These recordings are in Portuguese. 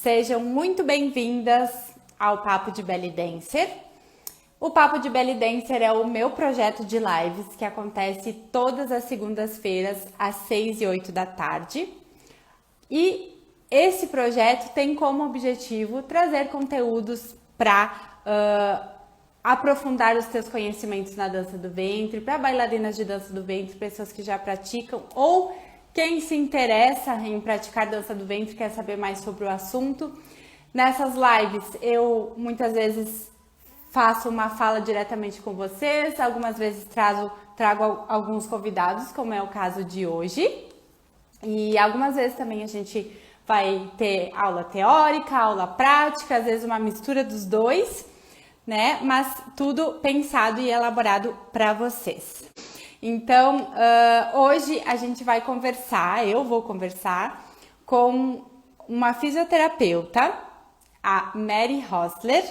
Sejam muito bem-vindas ao Papo de Belly Dancer. O Papo de Belly Dancer é o meu projeto de lives que acontece todas as segundas-feiras às 6 e 8 da tarde. E esse projeto tem como objetivo trazer conteúdos para aprofundar os seus conhecimentos na dança do ventre, para bailarinas de dança do ventre, pessoas que já praticam ou quem se interessa em praticar dança do ventre, quer saber mais sobre o assunto. Nessas lives eu muitas vezes faço uma fala diretamente com vocês, algumas vezes trago alguns convidados, como é o caso de hoje. E algumas vezes também a gente vai ter aula teórica, aula prática, às vezes uma mistura dos dois, né? Mas tudo pensado e elaborado para vocês. Então, hoje a gente vai conversar, eu vou conversar com uma fisioterapeuta, a Mary Hostler,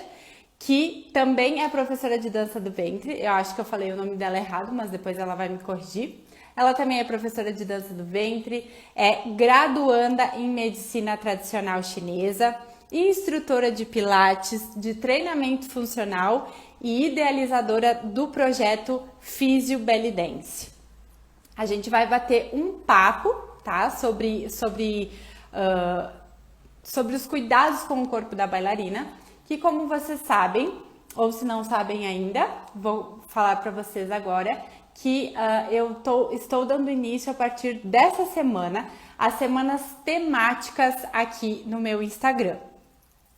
que também é professora de dança do ventre. Eu acho que eu falei o nome dela errado, mas depois ela vai me corrigir. Ela também é professora de dança do ventre, é graduanda em medicina tradicional chinesa, instrutora de pilates, de treinamento funcional e idealizadora do projeto Physio Belly Dance. A gente vai bater um papo, tá? Sobre os cuidados com o corpo da bailarina, que como vocês sabem, ou se não sabem ainda, vou falar para vocês agora, que estou dando início a partir dessa semana às semanas temáticas aqui no meu Instagram.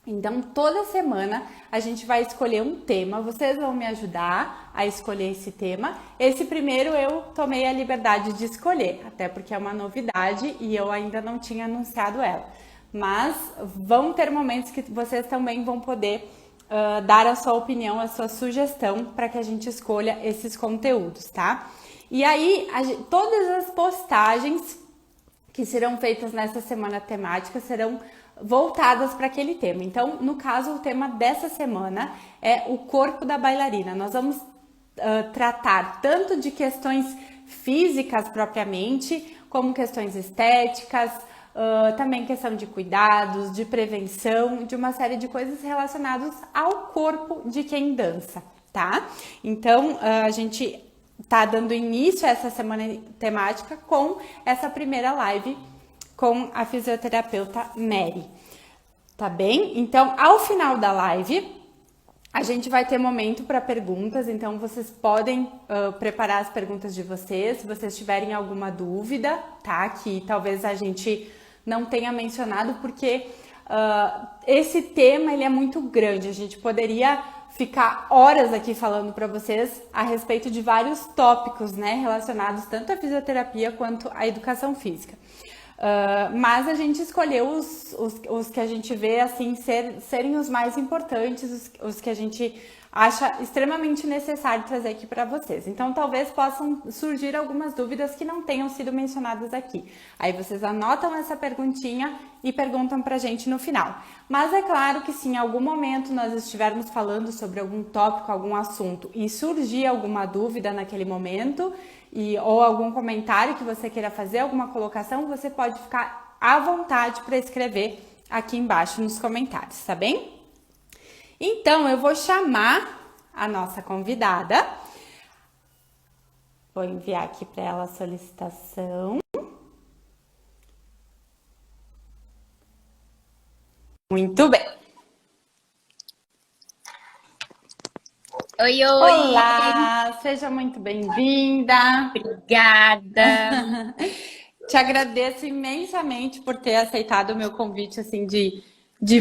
Então, toda semana a gente vai escolher um tema, vocês vão me ajudar a escolher esse tema. Esse primeiro eu tomei a liberdade de escolher, até porque é uma novidade e eu ainda não tinha anunciado ela. Mas vão ter momentos que vocês também vão poder dar a sua opinião, a sua sugestão para que a gente escolha esses conteúdos, tá? E aí, todas as postagens que serão feitas nessa semana temática serão voltadas para aquele tema. Então, no caso, o tema dessa semana é o corpo da bailarina. Nós vamos tratar tanto de questões físicas propriamente, como questões estéticas, também questão de cuidados, de prevenção, de uma série de coisas relacionadas ao corpo de quem dança, tá? Então, a gente tá dando início a essa semana temática com essa primeira live com a fisioterapeuta Mary, tá bem? Então, ao final da live, a gente vai ter momento para perguntas, então vocês podem preparar as perguntas de vocês, se vocês tiverem alguma dúvida, tá? Que talvez a gente não tenha mencionado, porque esse tema ele é muito grande, a gente poderia ficar horas aqui falando para vocês a respeito de vários tópicos, né, relacionados tanto à fisioterapia quanto à educação física. Mas a gente escolheu os que a gente vê assim serem os mais importantes, os que a gente acha extremamente necessário trazer aqui para vocês. Então, talvez possam surgir algumas dúvidas que não tenham sido mencionadas aqui. Aí vocês anotam essa perguntinha e perguntam para a gente no final. Mas é claro que se em algum momento nós estivermos falando sobre algum tópico, algum assunto e surgir alguma dúvida naquele momento, ou algum comentário que você queira fazer, alguma colocação, você pode ficar à vontade para escrever aqui embaixo nos comentários, tá bem? Então, eu vou chamar a nossa convidada. Vou enviar aqui para ela a solicitação. Muito bem. Oi, oi! Olá, seja muito bem-vinda. Obrigada! Te agradeço imensamente por ter aceitado o meu convite, assim, de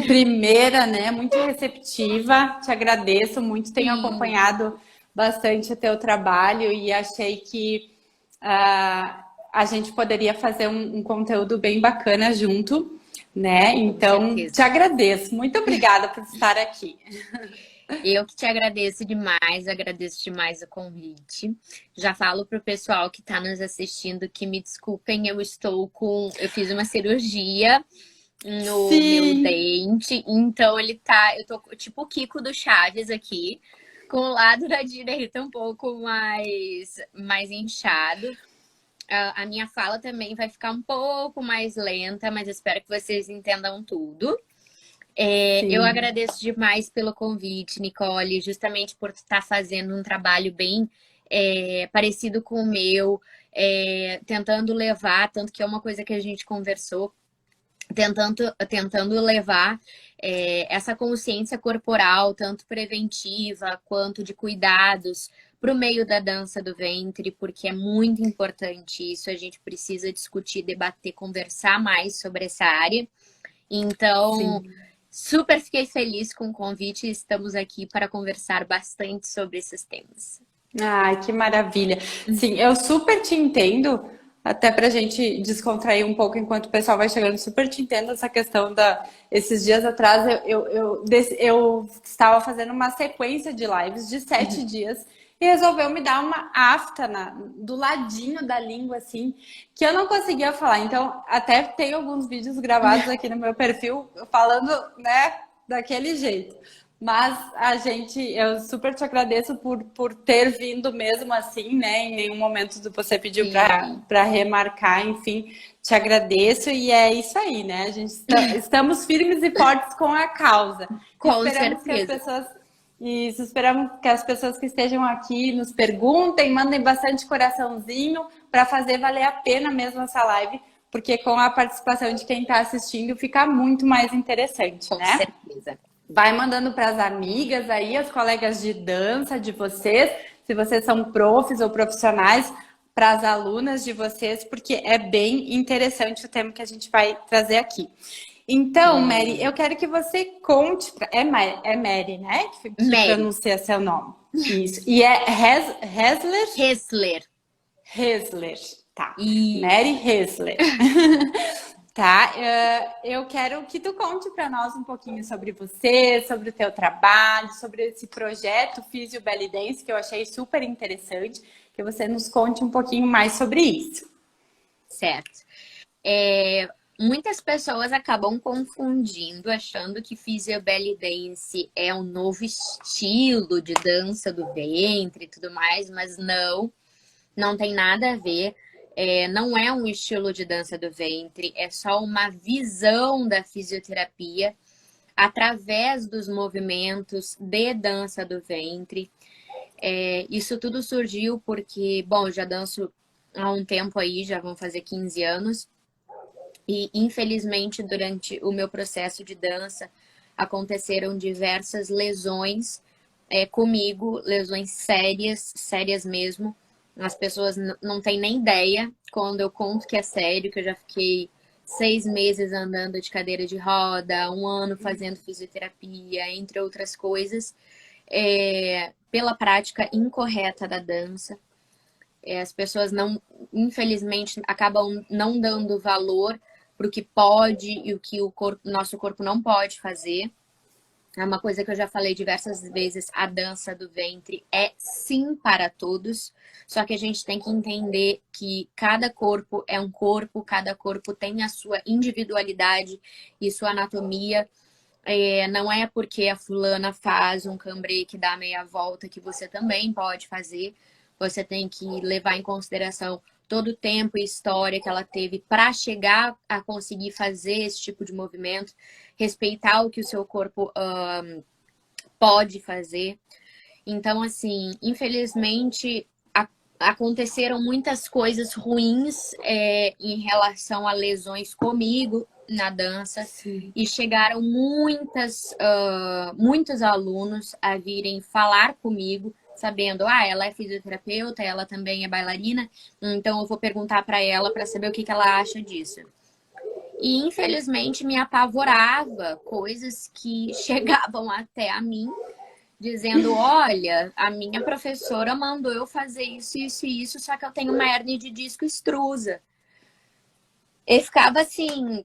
primeira, né? Muito receptiva. Te agradeço muito, tenho acompanhado bastante o teu trabalho e achei que a gente poderia fazer um conteúdo bem bacana junto, né? Então, te agradeço. Muito obrigada por estar aqui. Eu que te agradeço demais o convite. Já falo pro pessoal que está nos assistindo que me desculpem, eu fiz uma cirurgia no meu dente, então eu tô tipo o Kiko do Chaves aqui, com o lado da direita um pouco mais inchado. A minha fala também vai ficar um pouco mais lenta, mas eu espero que vocês entendam tudo. Eu Sim. agradeço demais pelo convite, Nicole, justamente por estar fazendo um trabalho bem parecido com o meu, tentando levar, tanto que é uma coisa que a gente conversou, tentando levar essa consciência corporal, tanto preventiva quanto de cuidados, para o meio da dança do ventre, porque é muito importante isso. A gente precisa discutir, debater, conversar mais sobre essa área. Então, Sim. super fiquei feliz com o convite e estamos aqui para conversar bastante sobre esses temas. Ai, que maravilha. Sim, eu super te entendo, até pra gente descontrair um pouco enquanto o pessoal vai chegando, super te entendo essa questão da. Esses dias atrás eu estava fazendo uma sequência de lives de 7 dias e resolveu me dar uma afta do ladinho da língua, assim, que eu não conseguia falar. Então, até tem alguns vídeos gravados aqui no meu perfil falando, né, daquele jeito. Mas eu super te agradeço por ter vindo mesmo assim, né? Em nenhum momento você pediu Sim, para remarcar, enfim, te agradeço e é isso aí, né? Estamos firmes e fortes com a causa. com Esperamos que as certeza. pessoas esperamos que as pessoas que estejam aqui nos perguntem, mandem bastante coraçãozinho para fazer valer a pena mesmo essa live, porque com a participação de quem está assistindo fica muito mais interessante, Com né? certeza. Vai mandando para as amigas aí, as colegas de dança de vocês, se vocês são profs ou profissionais, para as alunas de vocês, porque é bem interessante o tema que a gente vai trazer aqui. Então, Mary, eu quero que você conte. É Mary, né? Que Mary pronuncia seu nome. Isso. E é Hesler? Hessler. Hesler. Tá. Mary Isso. Hesler. Tá, eu quero que tu conte para nós um pouquinho sobre você, sobre o teu trabalho, sobre esse projeto Físio Belly Dance, que eu achei super interessante, que você nos conte um pouquinho mais sobre isso. Certo. Muitas pessoas acabam confundindo, achando que Physio Belly Dance é um novo estilo de dança do ventre e tudo mais, mas não, não tem nada a ver. Não é um estilo de dança do ventre, é só uma visão da fisioterapia através dos movimentos de dança do ventre. Isso tudo surgiu porque, bom, eu já danço há um tempo aí, já vão fazer 15 anos. E, infelizmente, durante o meu processo de dança, aconteceram diversas lesões comigo, lesões sérias, sérias mesmo. As pessoas não têm nem ideia quando eu conto que é sério, que eu já fiquei 6 meses andando de cadeira de roda, um ano fazendo fisioterapia, entre outras coisas, pela prática incorreta da dança. As pessoas não, infelizmente, acabam não dando valor para o que pode e o que nosso corpo não pode fazer. É uma coisa que eu já falei diversas vezes, a dança do ventre é sim para todos, só que a gente tem que entender que cada corpo é um corpo, cada corpo tem a sua individualidade e sua anatomia. Não é porque a fulana faz um cambrê que dá meia volta que você também pode fazer. Você tem que levar em consideração todo o tempo e história que ela teve para chegar a conseguir fazer esse tipo de movimento, respeitar o que o seu corpo pode fazer. Então, assim, infelizmente aconteceram muitas coisas ruins em relação a lesões comigo na dança. Sim. E chegaram muitos alunos a virem falar comigo, sabendo, ela é fisioterapeuta, ela também é bailarina, então eu vou perguntar para ela para saber o que ela acha disso. E infelizmente me apavorava coisas que chegavam até a mim, dizendo, olha, a minha professora mandou eu fazer isso, isso e isso, só que eu tenho uma hérnia de disco extrusa. E ficava assim,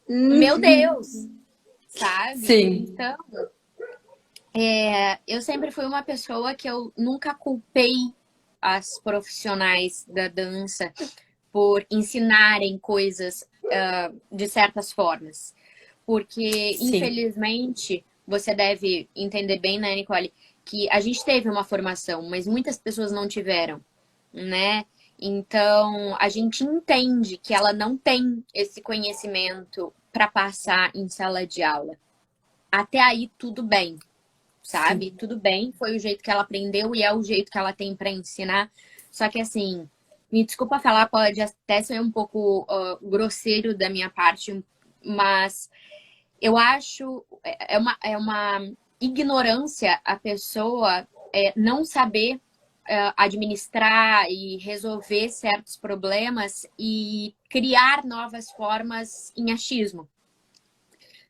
meu Deus, sabe? Sim, Então, eu sempre fui uma pessoa que eu nunca culpei as profissionais da dança por ensinarem coisas de certas formas. Porque, sim, infelizmente, você deve entender bem, né, Nicole, que a gente teve uma formação, mas muitas pessoas não tiveram, né? Então, a gente entende que ela não tem esse conhecimento para passar em sala de aula. Até aí, tudo bem, sabe? Sim. Tudo bem, foi o jeito que ela aprendeu e é o jeito que ela tem para ensinar. Só que, assim, me desculpa falar, pode até ser um pouco grosseiro da minha parte, mas eu acho é uma ignorância a pessoa não saber administrar e resolver certos problemas e criar novas formas em achismo.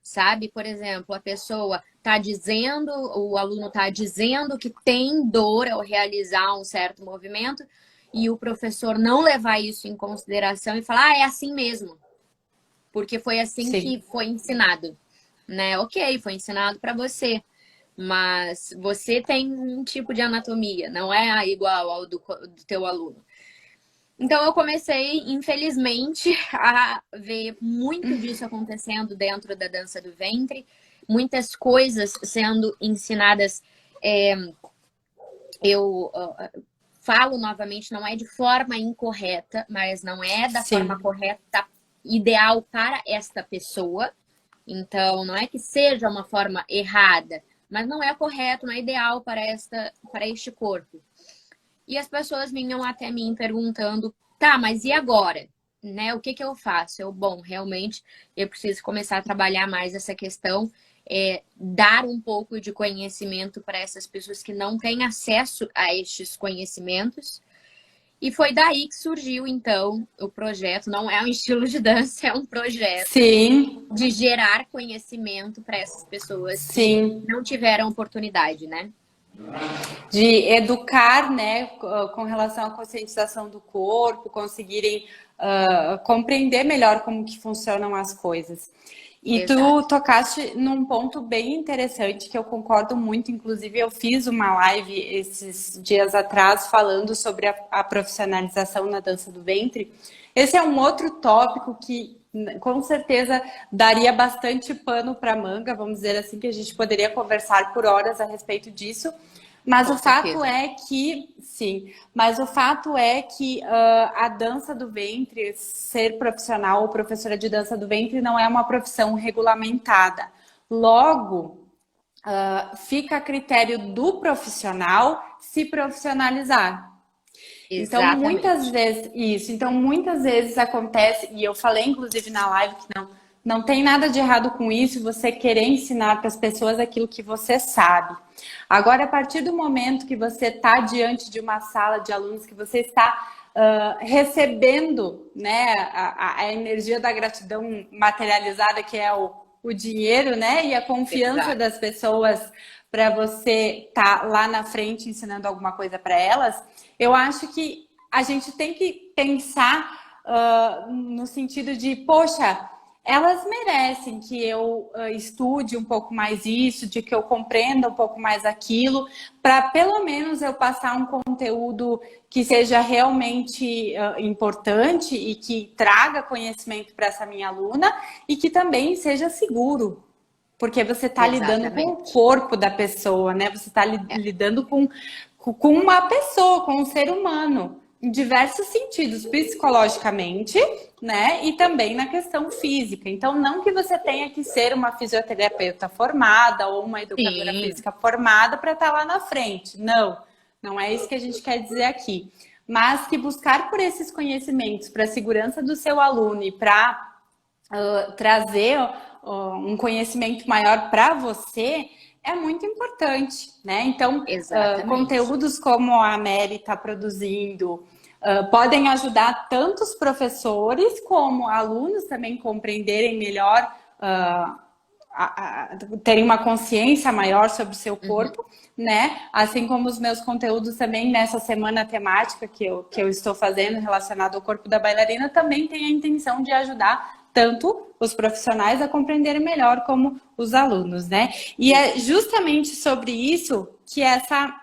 Sabe? Por exemplo, a pessoa está dizendo, o aluno está dizendo que tem dor ao realizar um certo movimento e o professor não levar isso em consideração e falar, é assim mesmo, porque foi assim que Sim. foi ensinado, né? Ok, foi ensinado para você, mas você tem um tipo de anatomia, não é igual ao do teu aluno. Então eu comecei, infelizmente, a ver muito disso acontecendo dentro da dança do ventre, muitas coisas sendo ensinadas. Eu falo novamente, não é de forma incorreta, mas não é da forma Sim. correta, ideal para esta pessoa. Então, não é que seja uma forma errada, mas não é correto, não é ideal para este corpo. E as pessoas vinham até mim perguntando, tá, mas e agora? Né? O que que eu faço? Bom, realmente eu preciso começar a trabalhar mais essa questão, dar um pouco de conhecimento para essas pessoas que não têm acesso a estes conhecimentos. E foi daí que surgiu, então, o projeto. Não é um estilo de dança, é um projeto Sim. de gerar conhecimento para essas pessoas que Sim. não tiveram oportunidade, né? De educar, né, com relação à conscientização do corpo, conseguirem compreender melhor como que funcionam as coisas. E tu Exato. tocaste num ponto bem interessante que eu concordo muito. Inclusive, eu fiz uma live esses dias atrás falando sobre a profissionalização na dança do ventre. Esse é um outro tópico que com certeza daria bastante pano para manga, vamos dizer assim, que a gente poderia conversar por horas a respeito disso. Mas Com o fato certeza. é que, sim, mas o fato é que a dança do ventre, ser profissional ou professora de dança do ventre não é uma profissão regulamentada. Logo, fica a critério do profissional se profissionalizar. Então, muitas Exatamente. vezes, isso, então muitas vezes acontece, e eu falei inclusive na live que não tem nada de errado com isso, você querer ensinar para as pessoas aquilo que você sabe. Agora, a partir do momento que você está diante de uma sala de alunos, que você está recebendo, né, a energia da gratidão materializada, que é o dinheiro, né, e a confiança Exato. das pessoas para você estar lá na frente ensinando alguma coisa para elas, eu acho que a gente tem que pensar no sentido de, poxa, elas merecem que eu estude um pouco mais isso, de que eu compreenda um pouco mais aquilo, para pelo menos eu passar um conteúdo que seja realmente importante e que traga conhecimento para essa minha aluna e que também seja seguro. Porque você está lidando com o Exatamente. corpo da pessoa, né? Você está lidando com uma pessoa, com um ser humano, em diversos sentidos, psicologicamente, né? E também na questão física. Então, não que você tenha que ser uma fisioterapeuta formada ou uma educadora Sim. física formada para estar lá na frente. Não, não é isso que a gente quer dizer aqui. Mas que buscar por esses conhecimentos para a segurança do seu aluno e para trazer um conhecimento maior para você é muito importante, né? Então, Exatamente. conteúdos como a Mary está produzindo podem ajudar tanto os professores como alunos também compreenderem melhor, terem uma consciência maior sobre o seu Uhum. corpo, né? Assim como os meus conteúdos também nessa semana temática que eu estou fazendo relacionado ao corpo da bailarina também tem a intenção de ajudar tanto os profissionais a compreenderem melhor como os alunos, né? E é justamente sobre isso que essa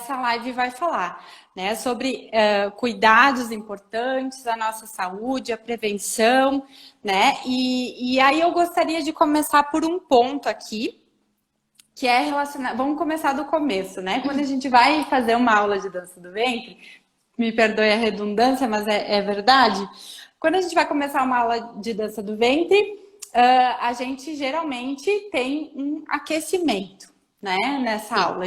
live vai falar, né? Sobre cuidados importantes, a nossa saúde, a prevenção, né? E aí eu gostaria de começar por um ponto aqui, que é relacionado. Vamos começar do começo, né? Quando a gente vai fazer uma aula de dança do ventre, me perdoe a redundância, mas é verdade. Quando a gente vai começar uma aula de dança do ventre, a gente geralmente tem um aquecimento, né? Nessa aula.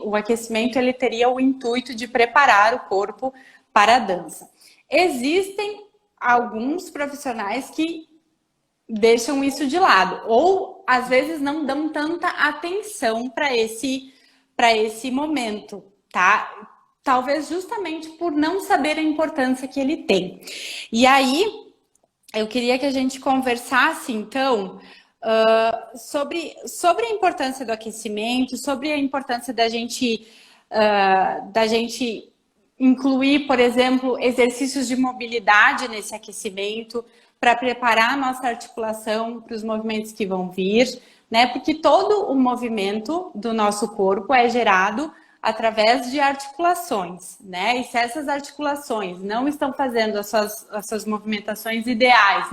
O aquecimento ele teria o intuito de preparar o corpo para a dança. Existem alguns profissionais que deixam isso de lado, ou às vezes não dão tanta atenção para esse momento, tá? Talvez justamente por não saber a importância que ele tem. E aí, eu queria que a gente conversasse, então, sobre a importância do aquecimento, sobre a importância da gente incluir, por exemplo, exercícios de mobilidade nesse aquecimento, para preparar a nossa articulação para os movimentos que vão vir, né? Porque todo o movimento do nosso corpo é gerado através de articulações, né? E se essas articulações não estão fazendo as suas movimentações ideais,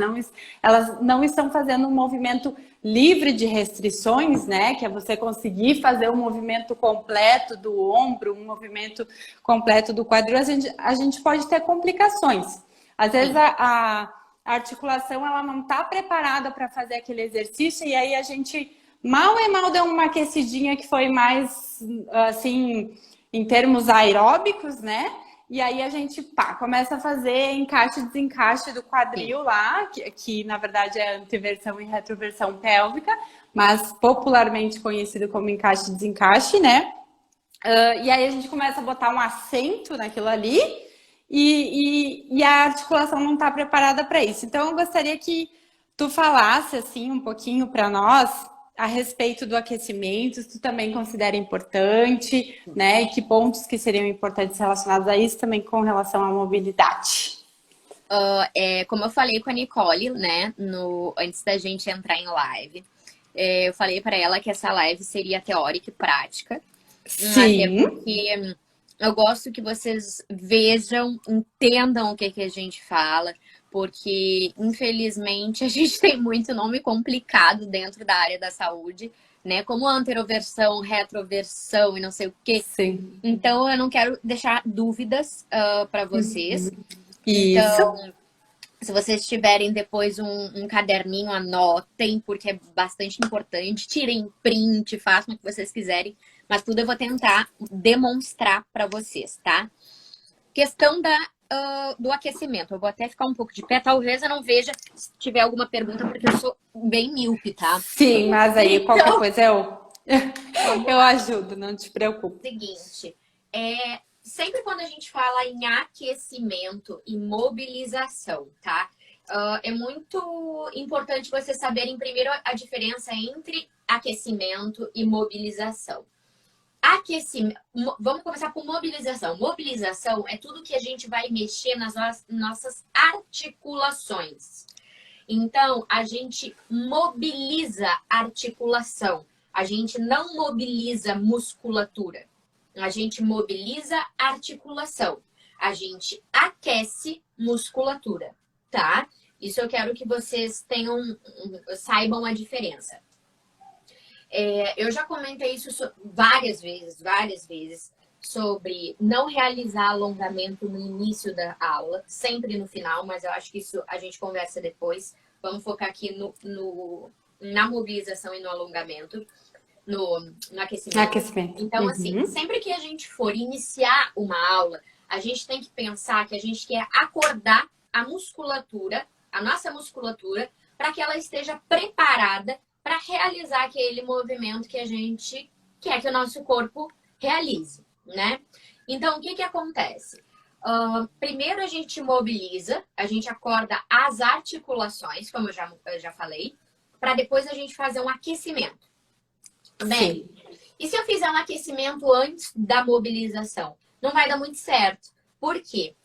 elas não estão fazendo um movimento livre de restrições, né? Que é você conseguir fazer um movimento completo do ombro, um movimento completo do quadril, a gente pode ter complicações. Às vezes a articulação ela não está preparada para fazer aquele exercício e aí a gente mal deu uma aquecidinha que foi mais, assim, em termos aeróbicos, né? E aí a gente, começa a fazer encaixe e desencaixe do quadril lá, que na verdade é anteversão e retroversão pélvica, mas popularmente conhecido como encaixe e desencaixe, né? E aí a gente começa a botar um acento naquilo ali e a articulação não está preparada para isso. Então eu gostaria que tu falasse, assim, um pouquinho para nós a respeito do aquecimento, se tu também considera importante, né? E que pontos que seriam importantes relacionados a isso também com relação à mobilidade. Como eu falei com a Nicole, né, antes da gente entrar em live, eu falei para ela que essa live seria teórica e prática. Sim. Até porque eu gosto que vocês vejam, entendam o que a gente fala, porque, infelizmente, a gente tem muito nome complicado dentro da área da saúde, né? Como anteroversão, retroversão e não sei o quê. Sim. Então, eu não quero deixar dúvidas para vocês. Isso. Então, se vocês tiverem depois um caderninho, anotem, porque é bastante importante. Tirem print, façam o que vocês quiserem. Mas tudo eu vou tentar demonstrar para vocês, tá? Questão do aquecimento. Eu vou até ficar um pouco de pé. Talvez eu não veja se tiver alguma pergunta, porque eu sou bem míope, tá? Sim, mas aí qualquer coisa eu ajudo, não te preocupe. Seguinte, sempre quando a gente fala em aquecimento e mobilização, tá? É muito importante vocês saberem primeiro a diferença entre aquecimento e mobilização. Aquecimento, vamos começar com mobilização. Mobilização é tudo que a gente vai mexer nas nossas articulações. Então, a gente mobiliza articulação. A gente não mobiliza musculatura. A gente mobiliza articulação. A gente aquece musculatura, tá? Isso eu quero que vocês saibam a diferença. Eu já comentei isso várias vezes, sobre não realizar alongamento no início da aula, sempre no final, mas eu acho que isso a gente conversa depois. Vamos focar aqui na mobilização e no alongamento, no aquecimento. Então, assim, sempre que a gente for iniciar uma aula, a gente tem que pensar que a gente quer acordar a musculatura, a nossa musculatura, para que ela esteja preparada para realizar aquele movimento que a gente quer que o nosso corpo realize, né? Então, o que acontece? Primeiro a gente mobiliza, a gente acorda as articulações, como eu já falei, para depois a gente fazer um aquecimento. Bem, e se eu fizer um aquecimento antes da mobilização? Não vai dar muito certo. Por quê?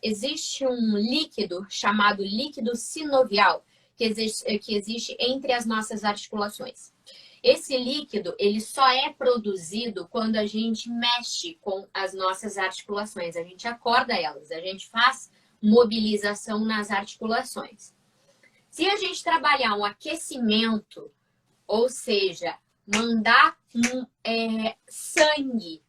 Existe um líquido chamado líquido sinovial, que existe entre as nossas articulações. Esse líquido, ele só é produzido quando a gente mexe com as nossas articulações, a gente acorda elas, a gente faz mobilização nas articulações. Se a gente trabalhar um aquecimento, ou seja, mandar sangue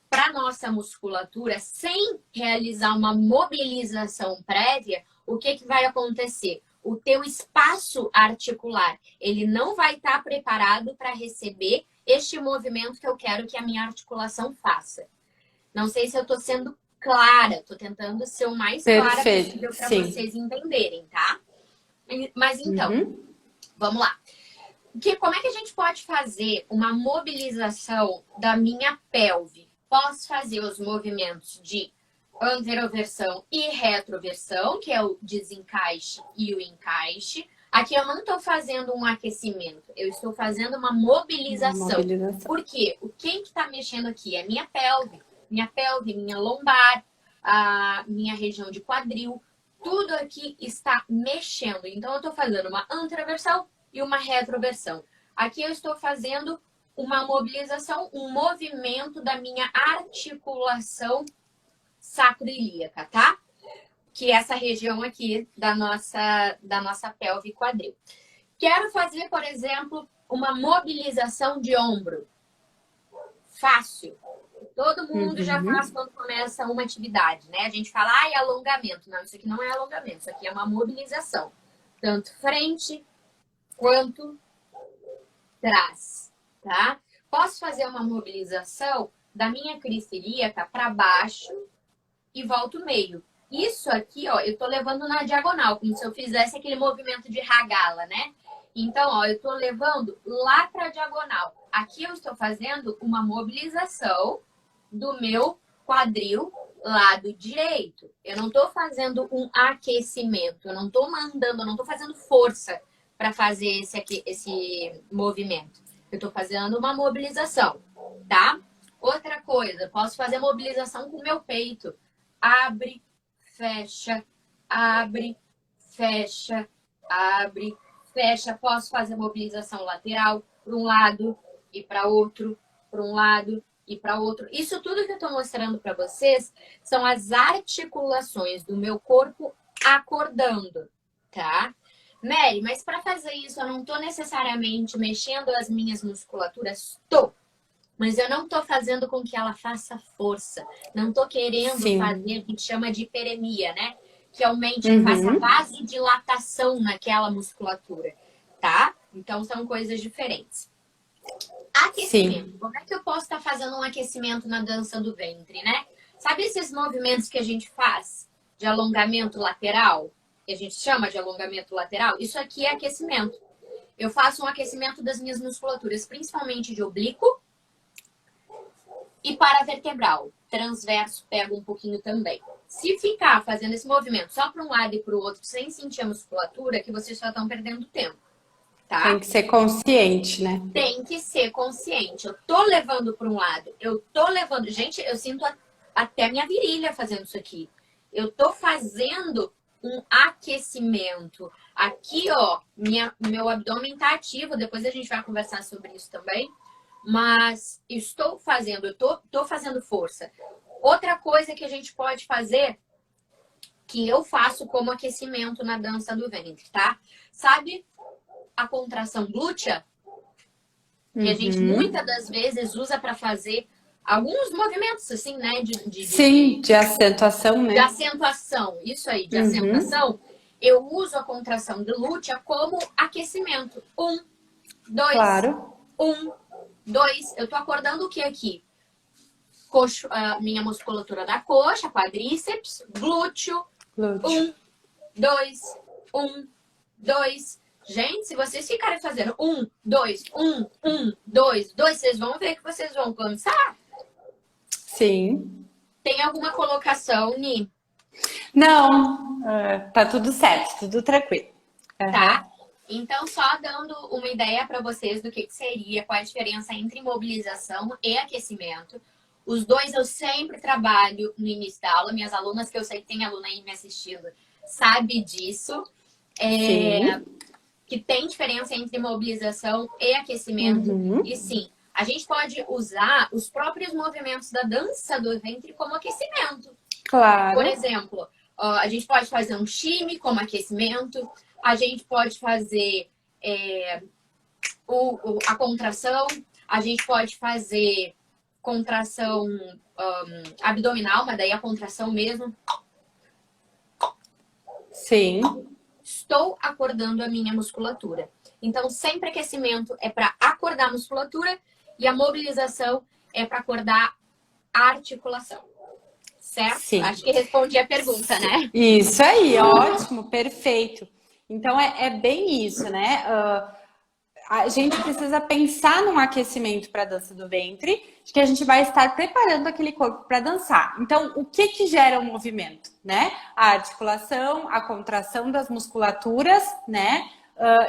para nossa musculatura sem realizar uma mobilização prévia, o que vai acontecer? o teu espaço articular, ele não vai estar preparado para receber este movimento que eu quero que a minha articulação faça. Não sei se eu estou sendo clara, estou tentando ser o mais clara Perfeito, possível para sim. vocês entenderem, tá? Mas então, vamos lá. Como é que a gente pode fazer uma mobilização da minha pelve? Posso fazer os movimentos de anteroversão e retroversão, que é o desencaixe e o encaixe. Aqui eu não estou fazendo um aquecimento, eu estou fazendo uma mobilização. Por quê? Quem que está mexendo aqui? É minha pelve, minha lombar, a minha região de quadril. Tudo aqui está mexendo. Então, eu estou fazendo uma anteroversão e uma retroversão. Aqui eu estou fazendo uma mobilização, um movimento da minha articulação sacroiliaca, tá? Que é essa região aqui da nossa pelve e quadril. Quero fazer, por exemplo, uma mobilização de ombro. Fácil. Todo mundo já faz quando começa uma atividade, né? A gente fala, é alongamento. Não, isso aqui não é alongamento, isso aqui é uma mobilização. Tanto frente quanto trás, tá? Posso fazer uma mobilização da minha crista ilíaca para baixo e volto meio. Isso aqui, ó, eu tô levando na diagonal, como se eu fizesse aquele movimento de ragala, né? Então, ó, eu tô levando lá para a diagonal. Aqui eu estou fazendo uma mobilização do meu quadril lado direito. Eu não tô fazendo um aquecimento, eu não tô mandando, eu não tô fazendo força para fazer esse movimento. Eu tô fazendo uma mobilização, tá? Outra coisa, posso fazer mobilização com o meu peito. Abre, fecha, abre, fecha, abre, fecha. Posso fazer mobilização lateral para um lado e para outro, para um lado e para outro. Isso tudo que eu estou mostrando para vocês são as articulações do meu corpo acordando, tá? Mary, mas para fazer isso eu não estou necessariamente mexendo as minhas musculaturas? Estou. Mas eu não estou fazendo com que ela faça força. Não estou querendo fazer o que a gente chama de hiperemia, né? Que aumente, que faça vasodilatação naquela musculatura, tá? Então, são coisas diferentes. Aquecimento. Sim. Como é que eu posso estar fazendo um aquecimento na dança do ventre, né? Sabe esses movimentos que a gente faz de alongamento lateral? Que a gente chama de alongamento lateral? Isso aqui é aquecimento. Eu faço um aquecimento das minhas musculaturas, principalmente de oblíquo e paravertebral. Transverso pega um pouquinho também. Se ficar fazendo esse movimento só para um lado e para o outro, sem sentir a musculatura, que vocês só estão perdendo tempo. Tá? Tem que ser consciente, né? Tem que ser consciente. Eu tô levando para um lado, eu tô levando... Gente, eu sinto até minha virilha fazendo isso aqui. Eu tô fazendo um aquecimento. Aqui, ó, meu abdômen tá ativo. Depois a gente vai conversar sobre isso também. Mas estou fazendo, eu tô fazendo força. Outra coisa que a gente pode fazer, que eu faço como aquecimento na dança do ventre, tá? Sabe a contração glútea? Que a gente muitas das vezes usa para fazer alguns movimentos, assim, né? Sim, de acentuação, né? De acentuação, isso aí, de acentuação. Eu uso a contração glútea como aquecimento. 1, 2, claro. 1, 2. Eu tô acordando o que aqui? Coxo, minha musculatura da coxa, quadríceps, glúteo. 1, 2, 1, 2. Gente, se vocês ficarem fazendo 1, 2, 1, 1, 2, 2, vocês vão ver que vocês vão cansar. Sim. Tem alguma colocação, Ni? Não, tá tudo certo, tudo tranquilo. Tá? Então, só dando uma ideia para vocês do que seria, qual é a diferença entre mobilização e aquecimento. Os dois eu sempre trabalho no início da aula. Minhas alunas, que eu sei que tem aluna aí me assistindo, sabe disso. Que tem diferença entre mobilização e aquecimento. E sim, a gente pode usar os próprios movimentos da dança do ventre como aquecimento. Claro. Por exemplo, a gente pode fazer um shimmy como aquecimento. A gente pode fazer a contração. A gente pode fazer contração abdominal, mas daí a contração mesmo. Sim. estou acordando a minha musculatura. Então, sempre aquecimento é para acordar a musculatura e a mobilização é para acordar a articulação. Certo? Sim. Acho que respondi a pergunta, né? Isso aí, ótimo, perfeito. Então é bem isso, né? A gente precisa pensar num aquecimento para a dança do ventre, de que a gente vai estar preparando aquele corpo para dançar. Então, o que que gera o movimento, né? A articulação, a contração das musculaturas, né?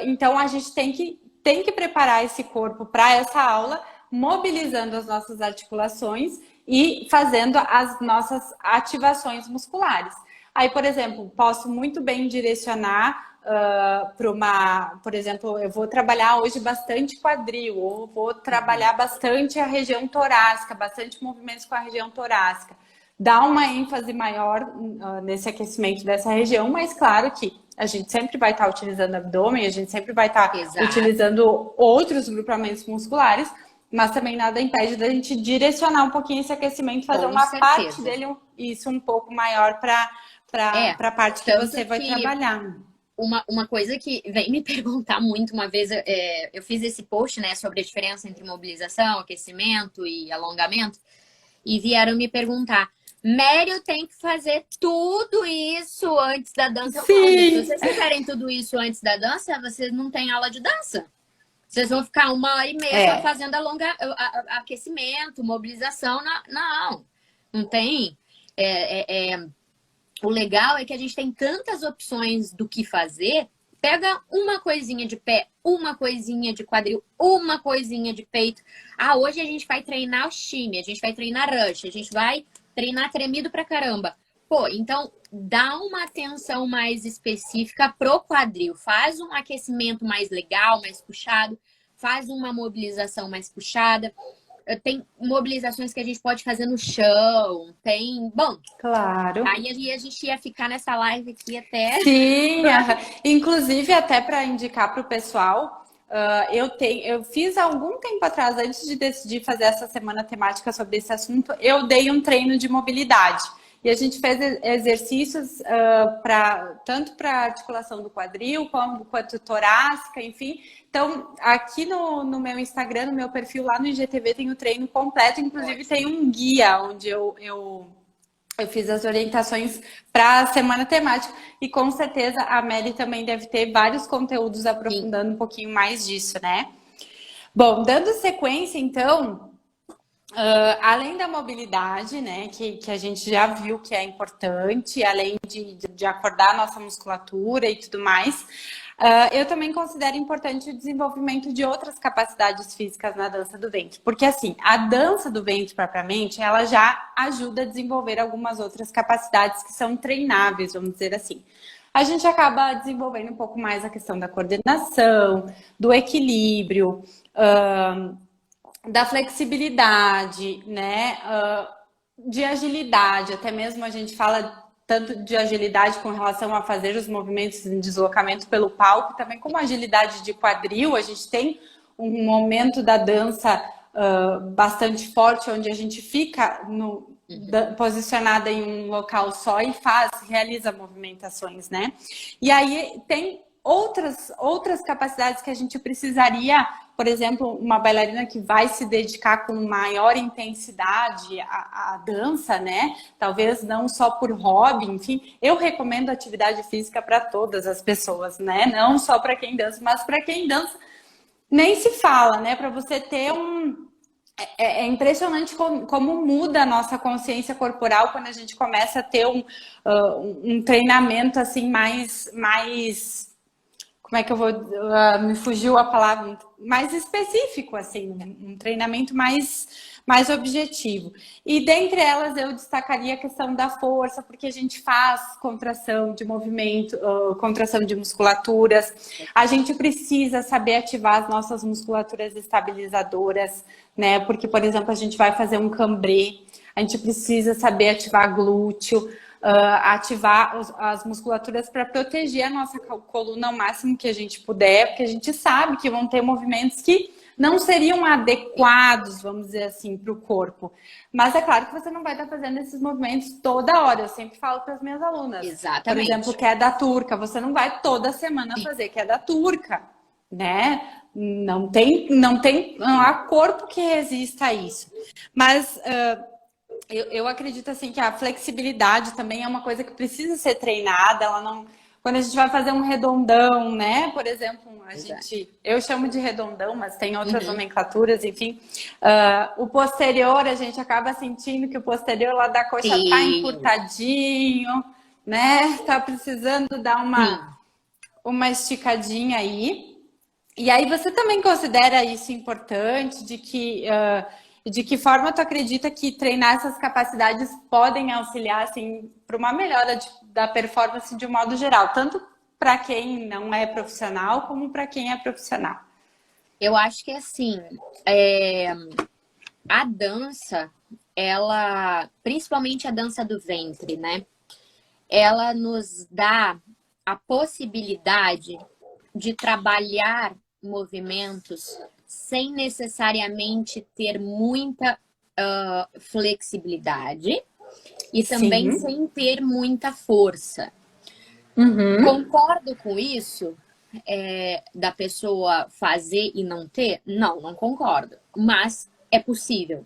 Então, a gente tem que preparar esse corpo para essa aula, mobilizando as nossas articulações e fazendo as nossas ativações musculares. Aí, por exemplo, posso muito bem direcionar por exemplo, eu vou trabalhar hoje bastante quadril, ou vou trabalhar bastante a região torácica, bastante movimentos com a região torácica. Dá uma ênfase maior nesse aquecimento dessa região, mas claro que a gente sempre vai estar utilizando abdômen, a gente sempre vai estar utilizando outros grupamentos musculares, mas também nada impede da gente direcionar um pouquinho esse aquecimento, fazer uma parte dele, isso um pouco maior para a parte que você vai trabalhar. Uma coisa que vem me perguntar muito, uma vez eu fiz esse post, né, sobre a diferença entre mobilização, aquecimento e alongamento, e vieram me perguntar, Mério tem que fazer tudo isso antes da dança? Sim. Se vocês fizerem tudo isso antes da dança, vocês não têm aula de dança. Vocês vão ficar 1h30 fazendo aquecimento, mobilização. Não tem. O legal é que a gente tem tantas opções do que fazer. Pega uma coisinha de pé, uma coisinha de quadril, uma coisinha de peito. Hoje a gente vai treinar o shimmy, a gente vai treinar rush, a gente vai treinar tremido pra caramba. Pô, então dá uma atenção mais específica pro quadril. Faz um aquecimento mais legal, mais puxado. Faz uma mobilização mais puxada. Tem mobilizações que a gente pode fazer no chão. Bom, claro. Aí a gente ia ficar nessa live aqui até... Sim, inclusive até para indicar para o pessoal, eu fiz há algum tempo atrás, antes de decidir fazer essa semana temática sobre esse assunto, eu dei um treino de mobilidade. E a gente fez exercícios tanto para articulação do quadril, quanto torácica, enfim. Então, aqui no meu Instagram, no meu perfil lá no IGTV, tem o treino completo. Inclusive, tem um guia onde eu fiz as orientações para a semana temática. E com certeza a Meli também deve ter vários conteúdos aprofundando um pouquinho mais disso, né? Bom, dando sequência, então... além da mobilidade, né, que a gente já viu que é importante, além de acordar a nossa musculatura e tudo mais, eu também considero importante o desenvolvimento de outras capacidades físicas na dança do ventre. Porque, assim, a dança do ventre, propriamente, ela já ajuda a desenvolver algumas outras capacidades que são treináveis, vamos dizer assim. A gente acaba desenvolvendo um pouco mais a questão da coordenação, do equilíbrio, da flexibilidade, né? De agilidade, até mesmo a gente fala tanto de agilidade com relação a fazer os movimentos em deslocamento pelo palco, também como agilidade de quadril. A gente tem um momento da dança bastante forte, onde a gente fica posicionada em um local só e realiza movimentações, né? E aí tem outras capacidades que a gente precisaria, por exemplo, uma bailarina que vai se dedicar com maior intensidade à dança, né? Talvez não só por hobby, enfim. Eu recomendo atividade física para todas as pessoas, né? Não só para quem dança, mas para quem dança nem se fala, né? Para você ter É impressionante como muda a nossa consciência corporal quando a gente começa a ter um treinamento assim mais como é que eu vou... me fugiu a palavra, mais específico, assim, um treinamento mais objetivo. E dentre elas eu destacaria a questão da força, porque a gente faz contração de movimento, contração de musculaturas. A gente precisa saber ativar as nossas musculaturas estabilizadoras, né? Porque, por exemplo, a gente vai fazer um cambré, a gente precisa saber ativar glúteo, ativar as musculaturas para proteger a nossa coluna ao máximo que a gente puder, porque a gente sabe que vão ter movimentos que não seriam adequados, vamos dizer assim, para o corpo. Mas é claro que você não vai estar fazendo esses movimentos toda hora. Eu sempre falo para as minhas alunas. Por exemplo, Exatamente. queda turca. Você não vai toda semana fazer queda turca, né? Não há corpo que resista a isso. Mas eu acredito assim que a flexibilidade também é uma coisa que precisa ser treinada. Ela não, quando a gente vai fazer um redondão, né? Por exemplo, eu chamo de redondão, mas tem outras Uhum. nomenclaturas, enfim. O posterior, a gente acaba sentindo que o posterior lá da coxa tá Sim, encurtadinho, né? Tá precisando dar sim. uma esticadinha aí. E aí você também considera isso importante, de que forma tu acredita que treinar essas capacidades podem auxiliar assim para uma melhora da performance de um modo geral, tanto para quem não é profissional como para quem é profissional. Eu acho que assim, a dança, ela, principalmente a dança do ventre, né? Ela nos dá a possibilidade de trabalhar movimentos sem necessariamente ter muita flexibilidade e também Sim. sem ter muita força. Uhum. Concordo com isso, da pessoa fazer e não ter? Não, não concordo. Mas é possível.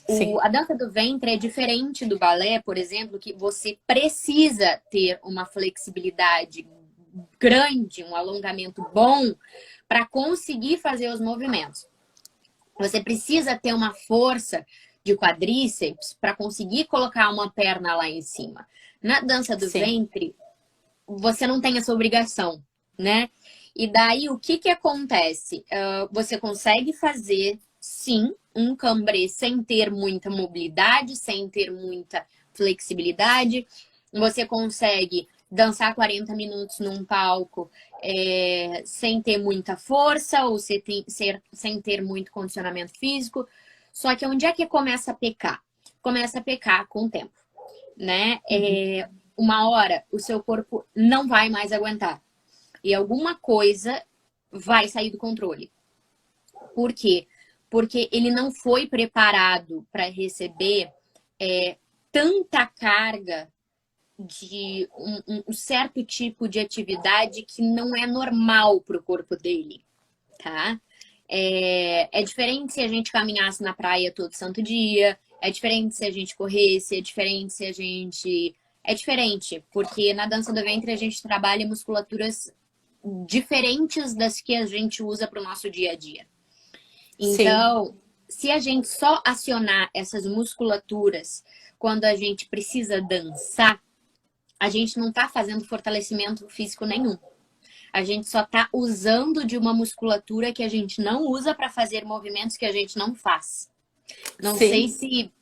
Sim. A dança do ventre é diferente do balé, por exemplo, que você precisa ter uma flexibilidade grande, um alongamento bom para conseguir fazer os movimentos. Você precisa ter uma força de quadríceps para conseguir colocar uma perna lá em cima. Na dança do Sim. ventre, você não tem essa obrigação, né? E daí, o que que acontece? Você consegue fazer, sim, um cambrê sem ter muita mobilidade, sem ter muita flexibilidade. Você consegue dançar 40 minutos num palco sem ter muita força ou sem ter muito condicionamento físico. Só que onde é que começa a pecar? Começa a pecar com o tempo, né? Uma hora o seu corpo não vai mais aguentar. E alguma coisa vai sair do controle. Por quê? Porque ele não foi preparado para receber tanta carga de um certo tipo de atividade que não é normal para o corpo dele, tá? É diferente se a gente caminhasse na praia todo santo dia, é diferente se a gente corresse, é diferente se a gente. É diferente, porque na dança do ventre a gente trabalha musculaturas diferentes das que a gente usa para o nosso dia a dia. Sim. Então, se a gente só acionar essas musculaturas quando a gente precisa dançar, a gente não está fazendo fortalecimento físico nenhum. A gente só está usando de uma musculatura que a gente não usa para fazer movimentos que a gente não faz. Não sei Sim. se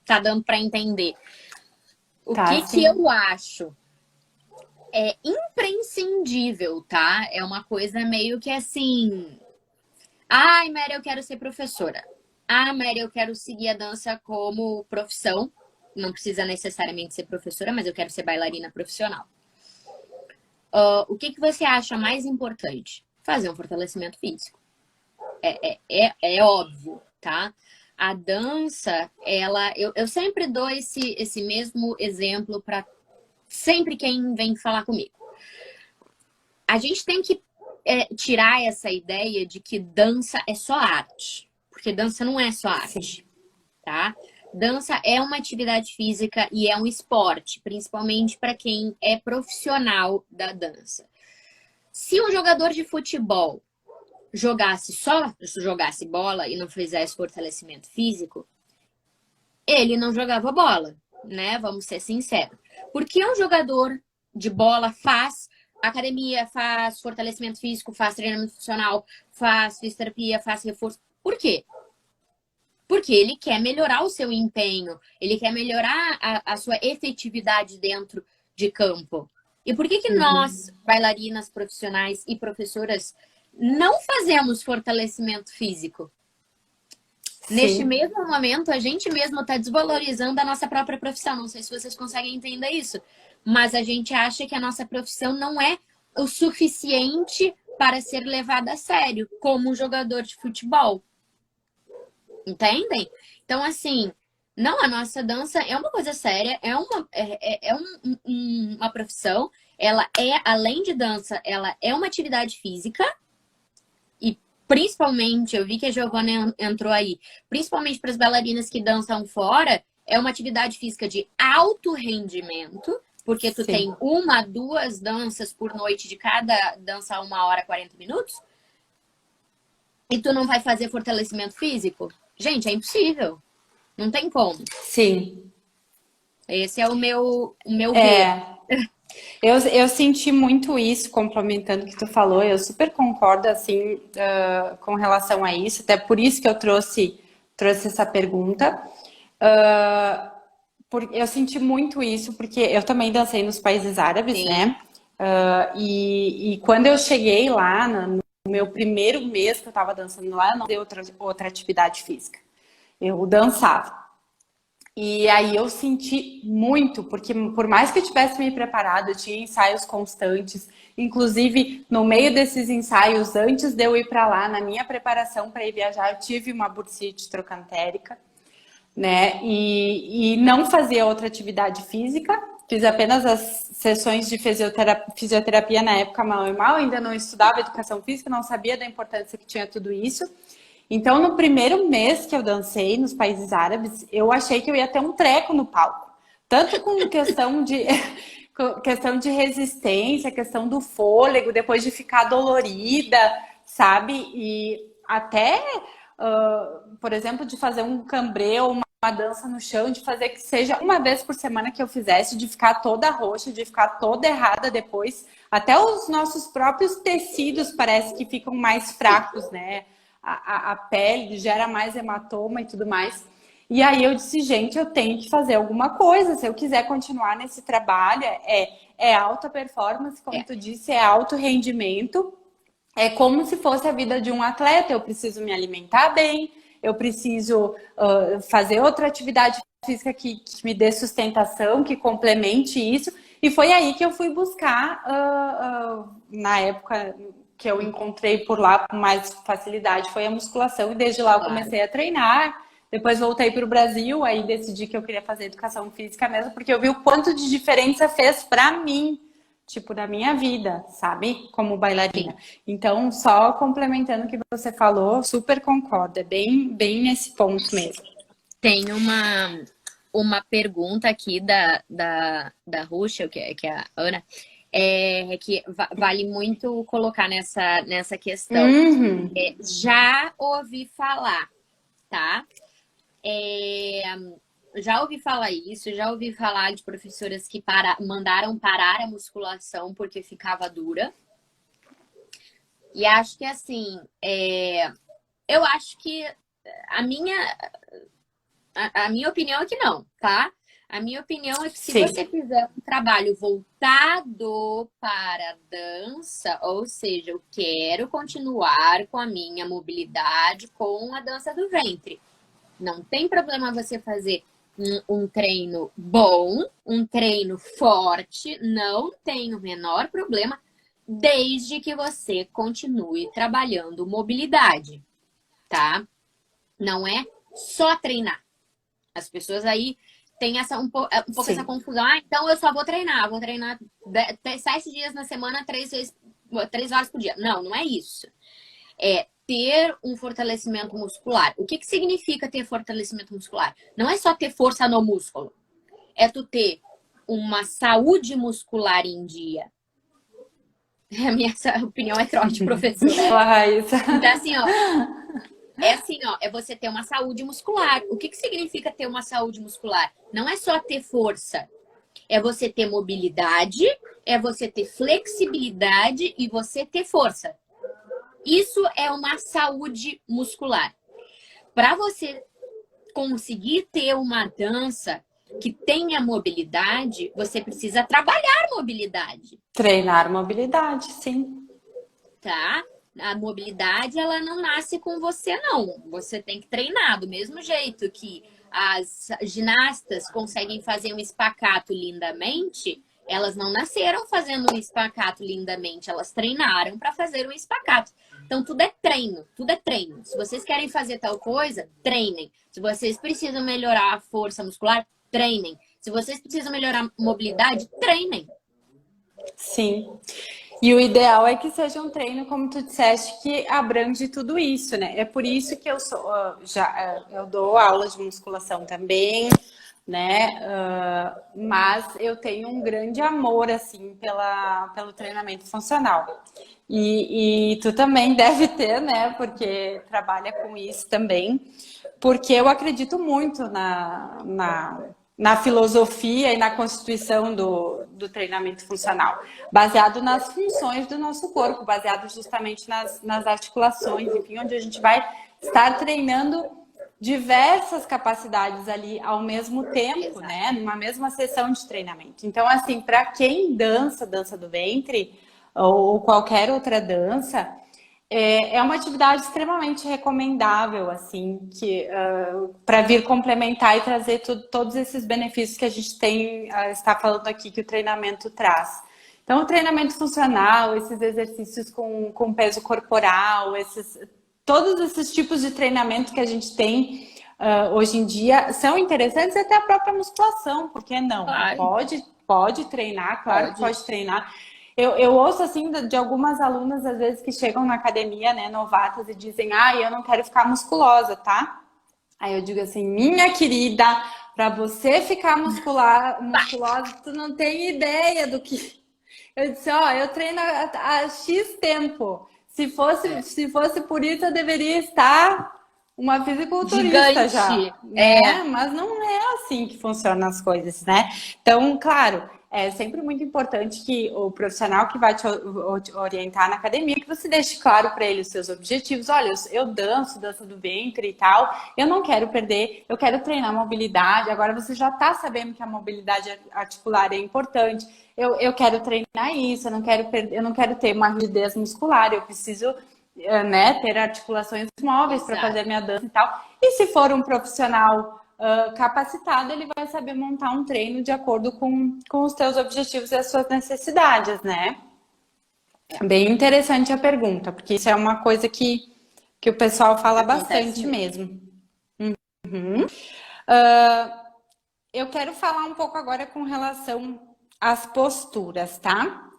tá dando para entender. O Tá, que sim. eu acho é imprescindível, tá? É uma coisa meio que assim. Ai, Mary, eu quero ser professora. Ah, Mary, eu quero seguir a dança como profissão. Não precisa necessariamente ser professora, mas eu quero ser bailarina profissional. O que você acha mais importante? Fazer um fortalecimento físico. É óbvio, tá? A dança, eu sempre dou esse mesmo exemplo para sempre quem vem falar comigo. A gente tem que tirar essa ideia de que dança é só arte. Porque dança não é só arte, Sim. tá? Dança é uma atividade física e é um esporte, principalmente para quem é profissional da dança. Se um jogador de futebol jogasse bola e não fizesse fortalecimento físico, ele não jogava bola, né? Vamos ser sinceros. Porque um jogador de bola faz academia, faz fortalecimento físico, faz treinamento funcional, faz fisioterapia, faz reforço. Por quê? Porque ele quer melhorar o seu empenho, ele quer melhorar a sua efetividade dentro de campo. E por que nós, bailarinas profissionais e professoras, não fazemos fortalecimento físico? Neste Sim. mesmo momento, a gente mesmo está desvalorizando a nossa própria profissão. Não sei se vocês conseguem entender isso, mas a gente acha que a nossa profissão não é o suficiente para ser levada a sério, como um jogador de futebol. Entendem? Então, assim, não, a nossa dança é uma coisa séria, uma profissão. Ela é, além de dança, ela é uma atividade física. E principalmente, eu vi que a Giovana entrou aí, principalmente para as bailarinas que dançam fora, é uma atividade física de alto rendimento, porque tu Sim. tem 1, 2 danças por noite, de cada dança 1 hora, 40 minutos, e tu não vai fazer fortalecimento físico? Gente, é impossível. Não tem como. Sim. Esse é o meu ver. É, eu senti muito isso, complementando o que tu falou, eu super concordo, assim, com relação a isso, até por isso que eu trouxe essa pergunta. Ah, eu senti muito isso, porque eu também dancei nos países árabes, Sim. né? E quando eu cheguei lá, no meu primeiro mês que eu tava dançando lá, eu não dei outra atividade física. Eu dançava. E aí eu senti muito, porque por mais que eu tivesse me preparado, eu tinha ensaios constantes. Inclusive, no meio desses ensaios, antes de eu ir para lá, na minha preparação para ir viajar, eu tive uma bursite trocantérica, né? E não fazia outra atividade física. Fiz apenas as sessões de fisioterapia na época, mal e mal. Ainda não estudava educação física, não sabia da importância que tinha tudo isso. Então, no primeiro mês que eu dancei nos países árabes, eu achei que eu ia ter um treco no palco. Tanto com questão de, com questão de resistência, questão do fôlego, depois de ficar dolorida, sabe? E até, por exemplo, de fazer um cambrê ou uma dança no chão, de fazer que seja uma vez por semana que eu fizesse, de ficar toda roxa, de ficar toda errada depois. Até os nossos próprios tecidos parece que ficam mais fracos, né? A pele gera mais hematoma e tudo mais. E aí eu disse, gente, eu tenho que fazer alguma coisa. Se eu quiser continuar nesse trabalho, é alta performance, como É. tu disse, é alto rendimento. É como se fosse a vida de um atleta. Eu preciso me alimentar bem, eu preciso fazer outra atividade física que me dê sustentação, que complemente isso. E foi aí que eu fui buscar, na época que eu encontrei por lá com mais facilidade, foi a musculação. E desde lá eu Claro. comecei a treinar. Depois voltei para o Brasil, aí decidi que eu queria fazer educação física mesmo, porque eu vi o quanto de diferença fez para mim, tipo, na minha vida, sabe? Como bailarina. Sim. Então, só complementando o que você falou, super concordo. É bem nesse ponto mesmo. Tem uma pergunta aqui da Ruxa, que é a Ana, que vale muito colocar nessa questão. Uhum. Já ouvi falar, tá? É, já ouvi falar isso, já ouvi falar de professoras que mandaram parar a musculação porque ficava dura. E acho que assim, eu acho que a minha, a minha opinião é que não, tá? A minha opinião é que se Sim. você fizer um trabalho voltado para a dança, ou seja, eu quero continuar com a minha mobilidade com a dança do ventre. Não tem problema você fazer um treino bom, um treino forte, não tem o menor problema, desde que você continue trabalhando mobilidade, tá? Não é só treinar. As pessoas aí têm um pouco essa Sim. confusão. Ah, então eu só vou treinar 7 dias na semana, 3 horas por dia. Não, não é isso. É ter um fortalecimento muscular. O que significa ter fortalecimento muscular? Não é só ter força no músculo. É tu ter uma saúde muscular em dia. A minha opinião é trote de professora. Fala, Raíssa. Então, é você ter uma saúde muscular. O que significa ter uma saúde muscular? Não é só ter força. É você ter mobilidade, é você ter flexibilidade e você ter força. Isso é uma saúde muscular. Para você conseguir ter uma dança que tenha mobilidade, você precisa trabalhar mobilidade. Treinar mobilidade, sim. Tá? A mobilidade, ela não nasce com você, não. Você tem que treinar. Do mesmo jeito que as ginastas conseguem fazer um espacate lindamente, Elas não nasceram fazendo um espacate lindamente, elas treinaram para fazer um espacate. Então, tudo é treino, tudo é treino. Se vocês querem fazer tal coisa, treinem. Se vocês precisam melhorar a força muscular, treinem. Se vocês precisam melhorar a mobilidade, treinem. Sim. E o ideal é que seja um treino, como tu disseste, que abrange tudo isso, né? É por isso que eu dou aula de musculação também, né? Mas eu tenho um grande amor, assim, pelo treinamento funcional. E tu também deve ter, né? Porque trabalha com isso também. Porque eu acredito muito na filosofia e na constituição do treinamento funcional, baseado nas funções do nosso corpo, baseado justamente nas articulações, enfim, onde a gente vai estar treinando diversas capacidades ali ao mesmo tempo, né? Numa mesma sessão de treinamento. Então, assim, para quem dança do ventre ou qualquer outra dança, é uma atividade extremamente recomendável, assim, para vir complementar e trazer todos esses benefícios que a gente está falando aqui que o treinamento traz. Então, o treinamento funcional, esses exercícios com peso corporal, todos esses tipos de treinamento que a gente tem hoje em dia são interessantes, até a própria musculação, por que não? Claro. Pode treinar, claro que pode treinar. Eu ouço, assim, de algumas alunas, às vezes, que chegam na academia, né, novatas, e dizem, eu não quero ficar musculosa, tá? Aí eu digo assim, minha querida, para você ficar musculosa, tu não tem ideia do que... Eu disse, eu treino há X tempo. Se fosse por isso, eu deveria estar uma fisiculturista já. Né? Mas não é assim que funcionam as coisas, né? Então, claro, é sempre muito importante que o profissional que vai te orientar na academia, que você deixe claro para ele os seus objetivos. Olha, eu dança do ventre e tal, eu não quero perder, eu quero treinar mobilidade. Agora você já está sabendo que a mobilidade articular é importante. Eu quero treinar isso, eu não quero ter uma rigidez muscular, eu preciso, né, ter articulações móveis para fazer minha dança e tal. E se for um profissional capacitado, ele vai saber montar um treino de acordo com os teus objetivos e as suas necessidades, né? Bem interessante a pergunta, porque isso é uma coisa que o pessoal fala bastante mesmo. Uhum. Eu quero falar um pouco agora com relação às posturas, tá?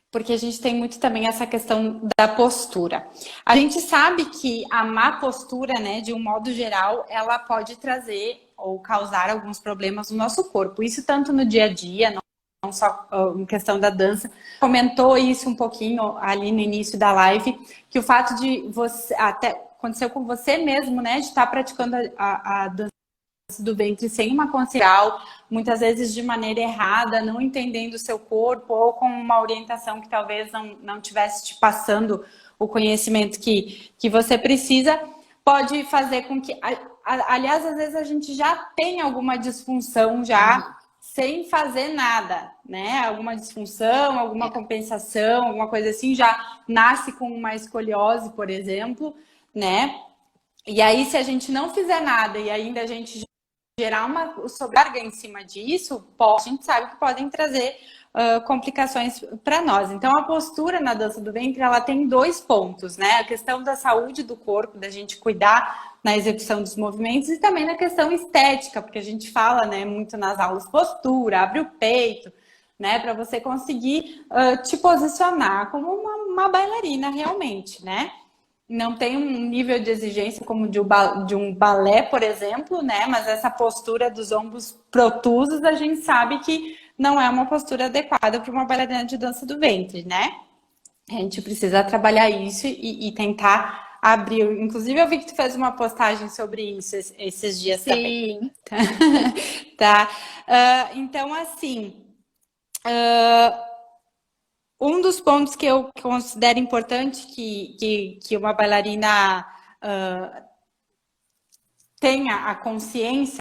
Porque a gente tem muito também essa questão da postura. A gente sabe que a má postura, né, de um modo geral, ela pode trazer ou causar alguns problemas no nosso corpo. Isso tanto no dia a dia, não só em questão da dança. Comentou isso um pouquinho ali no início da live, que o fato de você, até aconteceu com você mesmo, né, de estar praticando a dança do ventre sem uma consciência, muitas vezes de maneira errada, não entendendo o seu corpo ou com uma orientação que talvez não tivesse te passando o conhecimento que você precisa, pode fazer com que, aliás, às vezes a gente já tem alguma disfunção já sem fazer nada, né? Alguma disfunção, alguma compensação, alguma coisa assim, já nasce com uma escoliose, por exemplo, né? E aí, se a gente não fizer nada e ainda a gente gerar uma sobrecarga em cima disso, a gente sabe que podem trazer complicações para nós. Então, a postura na dança do ventre, ela tem 2 pontos, né? A questão da saúde do corpo, da gente cuidar na execução dos movimentos e também na questão estética, porque a gente fala, né, muito nas aulas postura, abre o peito, né, para você conseguir te posicionar como uma bailarina realmente, né? Não tem um nível de exigência como de um balé, por exemplo, né? Mas essa postura dos ombros protusos, a gente sabe que não é uma postura adequada para uma bailarina de dança do ventre, né? A gente precisa trabalhar isso e tentar abrir. Inclusive, eu vi que tu fez uma postagem sobre isso esses dias também. Sim. Tá. Então, assim... Um dos pontos que eu considero importante que uma bailarina tenha a consciência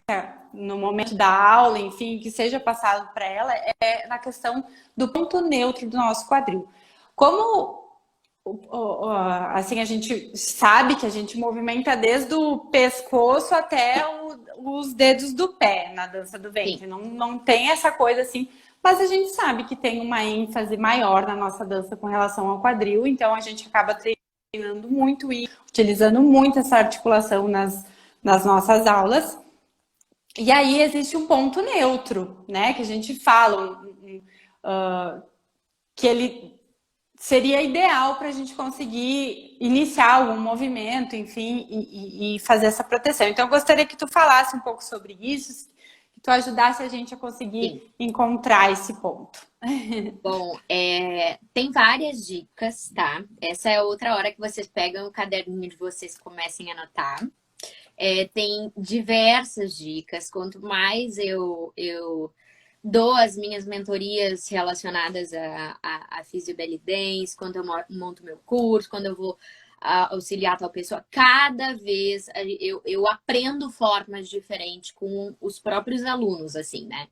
no momento da aula, enfim, que seja passado para ela, é na questão do ponto neutro do nosso quadril. Como assim, a gente sabe que a gente movimenta desde o pescoço até os dedos do pé na dança do ventre. Não tem essa coisa assim mas a gente sabe que tem uma ênfase maior na nossa dança com relação ao quadril, então a gente acaba treinando muito e utilizando muito essa articulação nas nossas aulas. E aí existe um ponto neutro, né? Que a gente fala, que ele seria ideal para a gente conseguir iniciar algum movimento, enfim, e fazer essa proteção. Então, eu gostaria que tu falasse um pouco sobre isso, que tu ajudasse a gente a conseguir Sim. encontrar esse ponto. Bom, tem várias dicas, tá? Essa é outra hora que vocês pegam o caderninho de vocês e comecem a anotar. Tem diversas dicas. Quanto mais eu dou as minhas mentorias relacionadas a Physio Belly Dance, quando eu monto meu curso, quando eu vou auxiliar tal pessoa, cada vez eu aprendo formas diferentes com os próprios alunos, assim, né?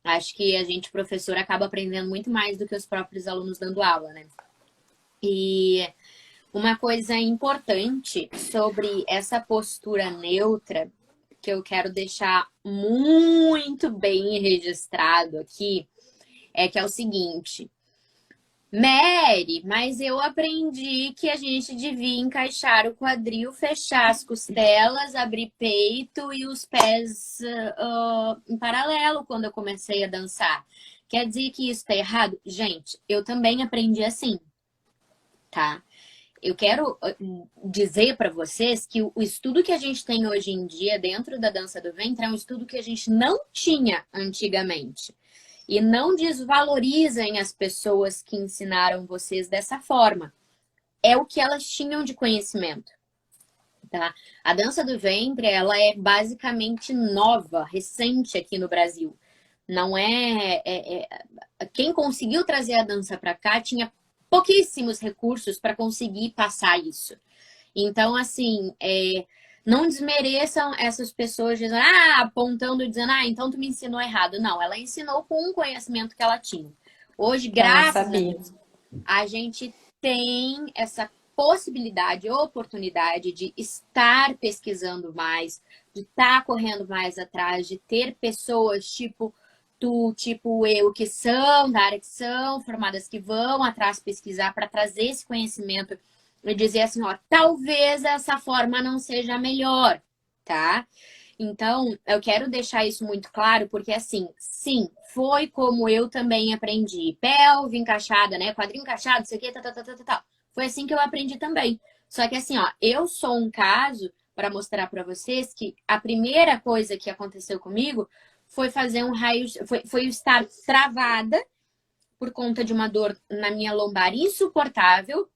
Acho que a gente, professor, acaba aprendendo muito mais do que os próprios alunos dando aula, né? E uma coisa importante sobre essa postura neutra, que eu quero deixar muito bem registrado aqui, é que é o seguinte: Mary, mas eu aprendi que a gente devia encaixar o quadril, fechar as costelas, abrir peito e os pés em paralelo quando eu comecei a dançar. Quer dizer que isso tá errado? Gente, eu também aprendi assim, tá? Eu quero dizer para vocês que o estudo que a gente tem hoje em dia dentro da dança do ventre é um estudo que a gente não tinha antigamente. E não desvalorizem as pessoas que ensinaram vocês dessa forma. É o que elas tinham de conhecimento, tá? A dança do ventre, ela é basicamente nova, recente aqui no Brasil. Não quem conseguiu trazer a dança para cá tinha pouquíssimos recursos para conseguir passar isso. Então, assim, não desmereçam essas pessoas dizendo, apontando e dizendo, então tu me ensinou errado. Não, ela ensinou com um conhecimento que ela tinha. Hoje, Que ela graças a sabia. Deus, a gente tem essa possibilidade, oportunidade de estar pesquisando mais, de estar correndo mais atrás, de ter pessoas tipo tu, tipo eu, que são da área, que são formadas, que vão atrás pesquisar para trazer esse conhecimento e dizer assim, ó, talvez essa forma não seja a melhor, tá? Então, eu quero deixar isso muito claro, porque assim, sim, foi como eu também aprendi. Pelve encaixada, né? Quadril encaixado, isso aqui, tal. Foi assim que eu aprendi também. Só que assim, ó, eu sou um caso para mostrar para vocês que a primeira coisa que aconteceu comigo foi fazer um raio, foi estar travada por conta de uma dor na minha lombar insuportável,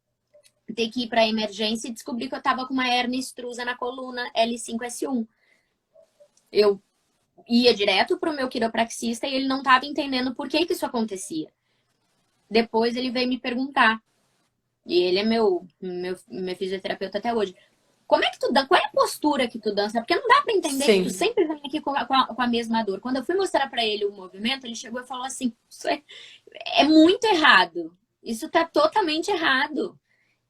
ter que ir para emergência e descobrir que eu tava com uma hérnia extrusa na coluna L5-S1. Eu ia direto pro meu quiropraxista e ele não tava entendendo por que isso acontecia. Depois ele veio me perguntar, e ele é meu fisioterapeuta até hoje. Como é que tu dança? Qual é a postura que tu dança? Porque não dá pra entender que tu Sim. sempre vem aqui com a mesma dor. Quando eu fui mostrar pra ele o movimento, ele chegou e falou assim, isso é muito errado. Isso tá totalmente errado.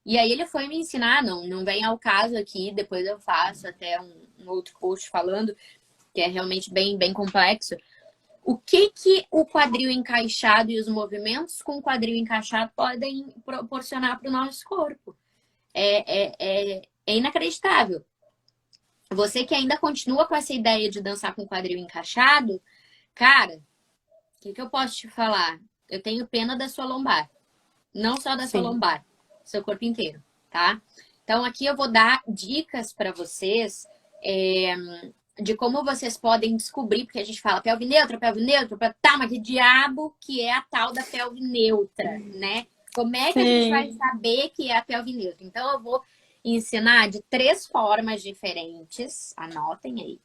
E aí ele foi me ensinar, não vem ao caso aqui, depois eu faço até um outro post falando, que é realmente bem, bem complexo. O que o quadril encaixado e os movimentos com o quadril encaixado podem proporcionar para o nosso corpo? É inacreditável. Você que ainda continua com essa ideia de dançar com o quadril encaixado, cara, o que eu posso te falar? Eu tenho pena da sua lombar. Não só da sua Sim. lombar, seu corpo inteiro, tá? Então aqui eu vou dar dicas para vocês de como vocês podem descobrir, porque a gente fala pelve neutra, tá, mas que diabo que é a tal da pelve neutra, né? Como é que a gente vai Sim. saber que é a pelve neutra? Então eu vou ensinar de 3 formas diferentes, anotem aí.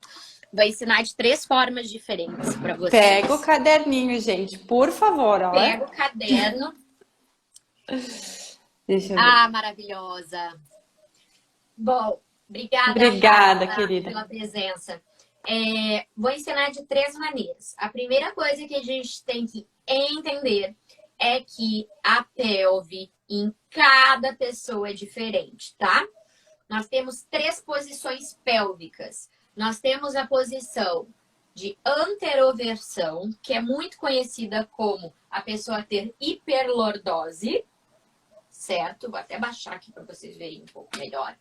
Vou ensinar de 3 formas diferentes para Pega o vocês. caderninho, gente, por favor, ó. Pega o caderno. Deixa eu ver. Maravilhosa. Bom, obrigada, Obrigada, Rafa, querida. pela presença. Vou ensinar de 3 maneiras. A primeira coisa que a gente tem que entender é que a pelve em cada pessoa é diferente, tá? Nós temos 3 posições pélvicas. Nós temos a posição de anteroversão, que é muito conhecida como a pessoa ter hiperlordose, certo? Vou até baixar aqui para vocês verem um pouco melhor.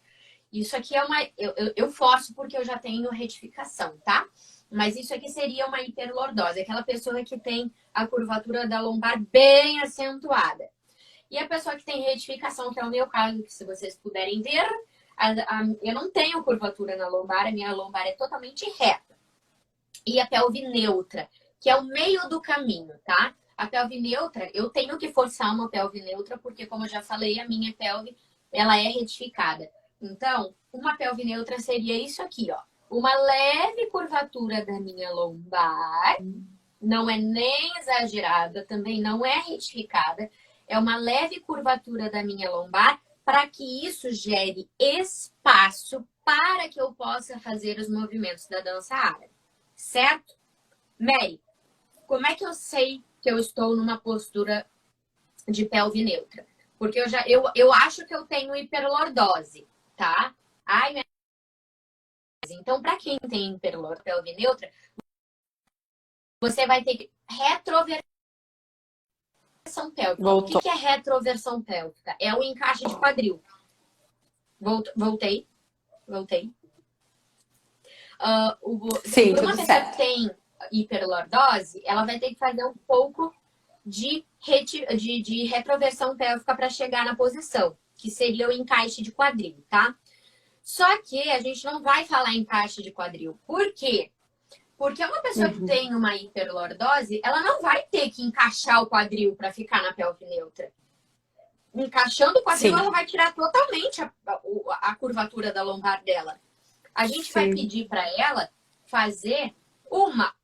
Isso aqui é uma... Eu forço porque eu já tenho retificação, tá? Mas isso aqui seria uma hiperlordose, aquela pessoa que tem a curvatura da lombar bem acentuada. E a pessoa que tem retificação, que é o meu caso, que se vocês puderem ver, eu não tenho curvatura na lombar, a minha lombar é totalmente reta. E a pelve neutra, que é o meio do caminho, tá? A pelve neutra, eu tenho que forçar uma pelve neutra, porque como eu já falei, a minha pelve, ela é retificada. Então, uma pelve neutra seria isso aqui, ó. Uma leve curvatura da minha lombar, não é nem exagerada, também não é retificada, é uma leve curvatura da minha lombar, para que isso gere espaço para que eu possa fazer os movimentos da dança árabe. Certo? Mary, como é que eu sei que eu estou numa postura de pelve neutra? Porque eu acho que eu tenho hiperlordose, tá? Ai, minha... Então, para quem tem pelve neutra, você vai ter que retroversão pélvica. Voltou. O que é retroversão pélvica? É o encaixe de quadril. Voltei. Sim, Para uma tudo pessoa certo. que tem hiperlordose, ela vai ter que fazer um pouco de retroversão pélvica para chegar na posição, que seria o encaixe de quadril, tá? Só que a gente não vai falar encaixe de quadril. Por quê? Porque uma pessoa que tem uma hiperlordose, ela não vai ter que encaixar o quadril para ficar na pelve neutra. Encaixando o quadril, ela vai tirar totalmente a curvatura da lombar dela. A gente vai pedir para ela fazer uma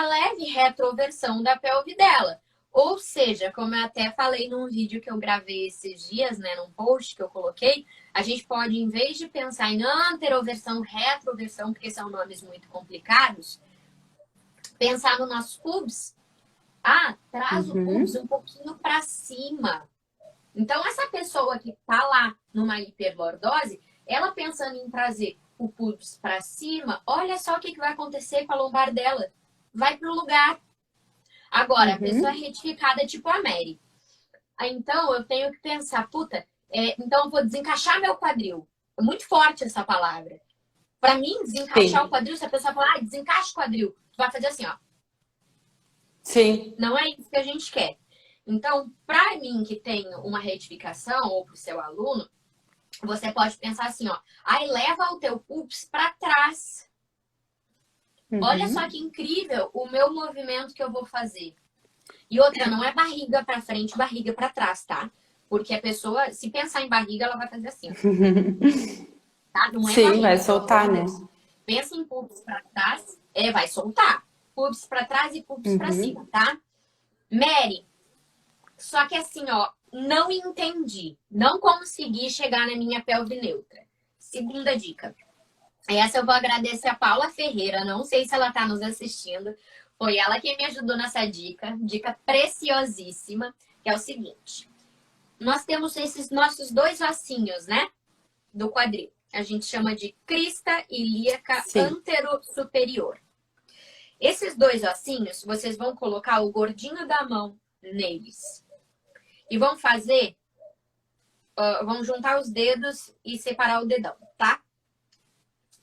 leve retroversão da pelve dela. Ou seja, como eu até falei num vídeo que eu gravei esses dias, né, num post que eu coloquei, a gente pode, em vez de pensar em anteroversão, retroversão, porque são nomes muito complicados, pensar nos nossos pubs. Traz o pubs um pouquinho para cima. Então, essa pessoa que tá lá numa hiperlordose, ela pensando em trazer o pubs para cima, olha só o que vai acontecer com a lombar dela. Vai pro lugar. Agora, a pessoa é retificada tipo a Mary. Então, eu tenho que pensar, então eu vou desencaixar meu quadril. É muito forte essa palavra. Para mim, desencaixar o quadril, se a pessoa falar, desencaixa o quadril, tu vai fazer assim, ó. Sim. Não é isso que a gente quer. Então, para mim que tem uma retificação, ou para o seu aluno, você pode pensar assim, ó. Aí leva o teu pubs para trás. Olha só que incrível o meu movimento que eu vou fazer. E outra, não é barriga para frente, barriga para trás, tá? Porque a pessoa, se pensar em barriga, ela vai fazer assim, ó. Tá? Não é barriga, vai soltar, né? Pensa em pubs para trás, vai soltar. Pubs para trás e pubs para cima, tá? Mary, só que assim, ó, não entendi. Não consegui chegar na minha pelve neutra. Segunda dica. Essa eu vou agradecer a Paula Ferreira. Não sei se ela tá nos assistindo. Foi ela que me ajudou nessa dica. Dica preciosíssima. Que é o seguinte. Nós temos esses nossos dois ossinhos, né? Do quadril. A gente chama de crista ilíaca antero-superior. Esses dois ossinhos, vocês vão colocar o gordinho da mão neles. E vão fazer... vão juntar os dedos e separar o dedão, tá?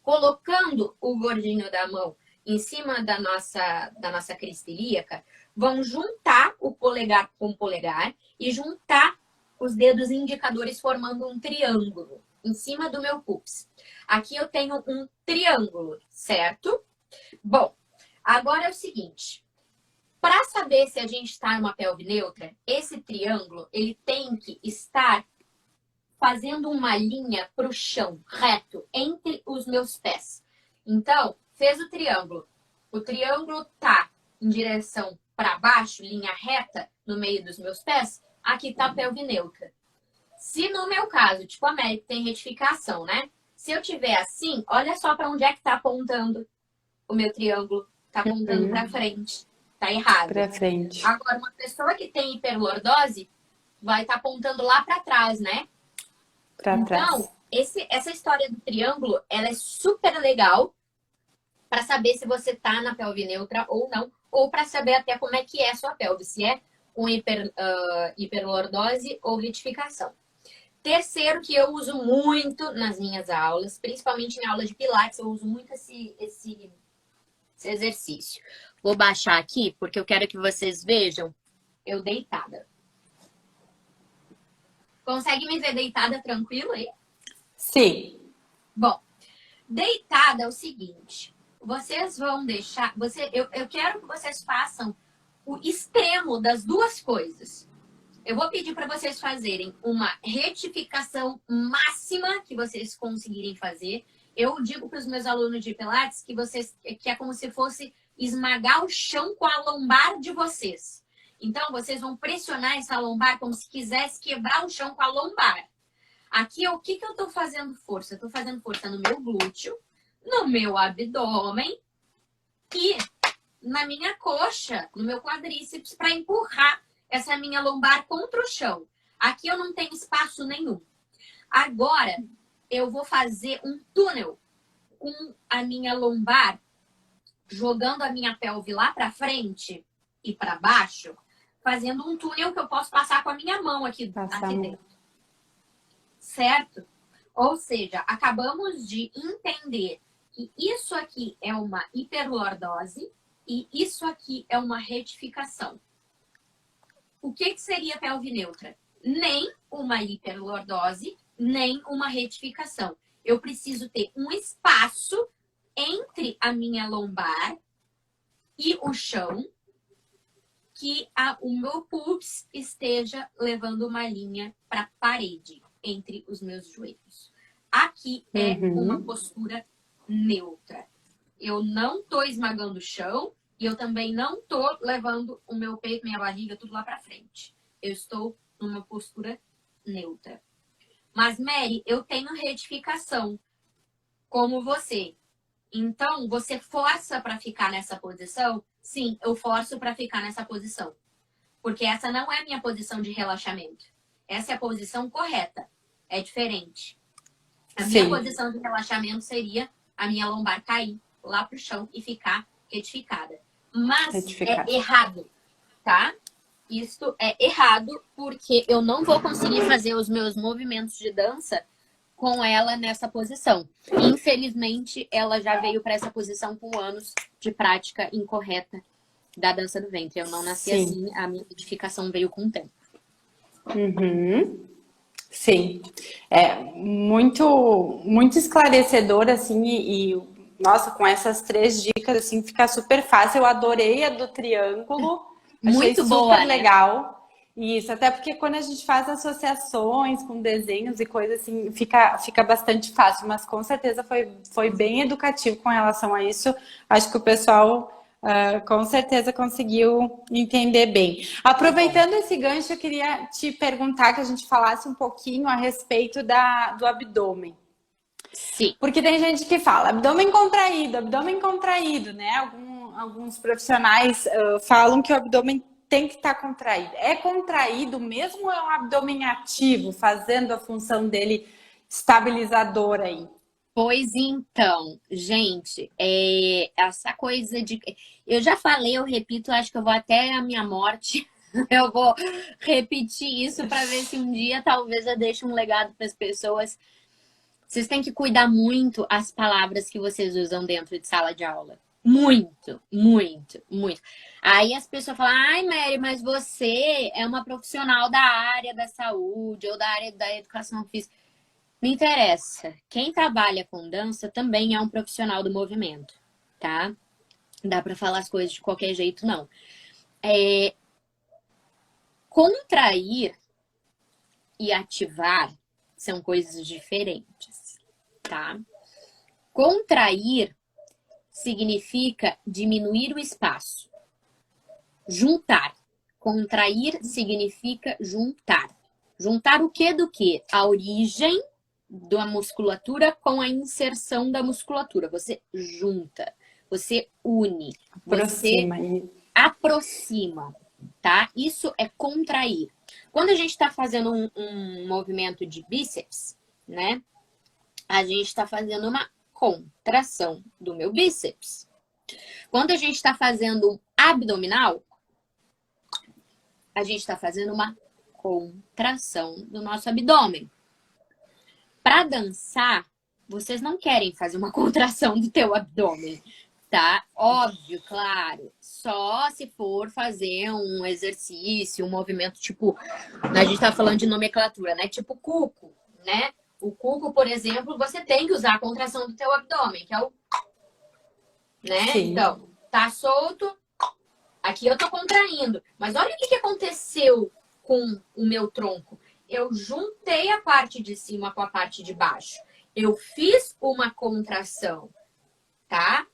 Colocando o gordinho da mão em cima da nossa crista ilíaca, vão juntar o polegar com o polegar e juntar os dedos indicadores formando um triângulo em cima do meu pubs. Aqui eu tenho um triângulo, certo? Bom, agora é o seguinte. Para saber se a gente está em uma pelve neutra, esse triângulo ele tem que estar fazendo uma linha para o chão, reto, entre os meus pés. Então, fez o triângulo. O triângulo tá em direção para baixo, linha reta, no meio dos meus pés. Aqui tá a pelve neutra. Se no meu caso, tipo a Mary, tem retificação, né? Se eu tiver assim, olha só para onde é que tá apontando o meu triângulo. Tá apontando para frente. Tá errado. Para frente. Agora, uma pessoa que tem hiperlordose vai estar apontando lá para trás, né? Pra trás. Então, essa história do triângulo, ela é super legal, para saber se você tá na pelve neutra ou não, ou para saber até como é que é a sua pelve, se é com hiperlordose ou retificação. Terceiro, que eu uso muito nas minhas aulas, principalmente em aula de pilates, eu uso muito esse exercício. Vou baixar aqui, porque eu quero que vocês vejam eu deitada. Consegue me ver deitada tranquilo aí? Sim. Bom, deitada é o seguinte, vocês vão deixar... eu quero que vocês façam o extremo das duas coisas. Eu vou pedir para vocês fazerem uma retificação máxima que vocês conseguirem fazer. Eu digo para os meus alunos de Pilates que é como se fosse esmagar o chão com a lombar de vocês. Então, vocês vão pressionar essa lombar como se quisesse quebrar o chão com a lombar. Aqui, o que eu estou fazendo força? Eu estou fazendo força no meu glúteo, no meu abdômen e na minha coxa, no meu quadríceps, para empurrar essa minha lombar contra o chão. Aqui eu não tenho espaço nenhum. Agora, eu vou fazer um túnel com a minha lombar, jogando a minha pelve lá para frente e para baixo, fazendo um túnel que eu posso passar com a minha mão aqui dentro. Certo? Ou seja, acabamos de entender que isso aqui é uma hiperlordose e isso aqui é uma retificação. O que seria pelve neutra? Nem uma hiperlordose, nem uma retificação. Eu preciso ter um espaço entre a minha lombar e o chão, que o meu pubis esteja levando uma linha para a parede entre os meus joelhos. Aqui é uma postura neutra. Eu não estou esmagando o chão e eu também não estou levando o meu peito, minha barriga, tudo lá para frente. Eu estou numa postura neutra. Mas, Mary, eu tenho retificação, como você. Então, você força para ficar nessa posição? Sim, eu forço para ficar nessa posição. Porque essa não é a minha posição de relaxamento. Essa é a posição correta. É diferente. A minha posição de relaxamento seria a minha lombar cair lá pro chão e ficar retificada. Mas é errado, tá? Isto é errado porque eu não vou conseguir fazer os meus movimentos de dança com ela nessa posição. Infelizmente, ela já veio para essa posição com anos de prática incorreta da dança do ventre. Eu não nasci assim, a minha edificação veio com o tempo. Sim, é muito, muito esclarecedor, assim, nossa, com essas 3 dicas, assim, fica super fácil. Eu adorei a do triângulo, muito achei boa, super né? legal. Isso, até porque quando a gente faz associações com desenhos e coisas assim, fica bastante fácil, mas com certeza foi bem educativo com relação a isso. Acho que o pessoal com certeza conseguiu entender bem. Aproveitando esse gancho, eu queria te perguntar que a gente falasse um pouquinho a respeito do abdômen. Sim. Porque tem gente que fala abdômen contraído, né? Alguns profissionais falam que o abdômen tem que estar contraído. É contraído mesmo ou é um abdômen ativo, fazendo a função dele estabilizadora aí? Pois então, gente, essa coisa de... Eu já falei, eu repito, acho que eu vou até a minha morte. Eu vou repetir isso para ver se um dia talvez eu deixe um legado para as pessoas. Vocês têm que cuidar muito as palavras que vocês usam dentro de sala de aula. Muito, muito, muito. Aí as pessoas falam, ai, Mary, mas você é uma profissional da área da saúde ou da área da educação física. Me interessa. Quem trabalha com dança também é um profissional do movimento, tá? Não dá pra falar as coisas de qualquer jeito, não. Contrair e ativar são coisas diferentes, tá? Contrair significa diminuir o espaço. Juntar. Contrair significa juntar. Juntar o que do que? A origem da musculatura com a inserção da musculatura. Você junta, você une, você aproxima, tá? Isso é contrair. Quando a gente está fazendo um movimento de bíceps, né? A gente está fazendo uma contração do meu bíceps. Quando a gente está fazendo um abdominal, a gente está fazendo uma contração do nosso abdômen. Para dançar, vocês não querem fazer uma contração do teu abdômen, tá? Óbvio, claro. Só se for fazer um exercício, um movimento tipo... A gente tá falando de nomenclatura, né? Tipo cuco, né? O cuco, por exemplo, você tem que usar a contração do teu abdômen, que é o... Né? Sim. Então, tá solto. Aqui eu tô contraindo. Mas olha o que aconteceu com o meu tronco. Eu juntei a parte de cima com a parte de baixo. Eu fiz uma contração, tá?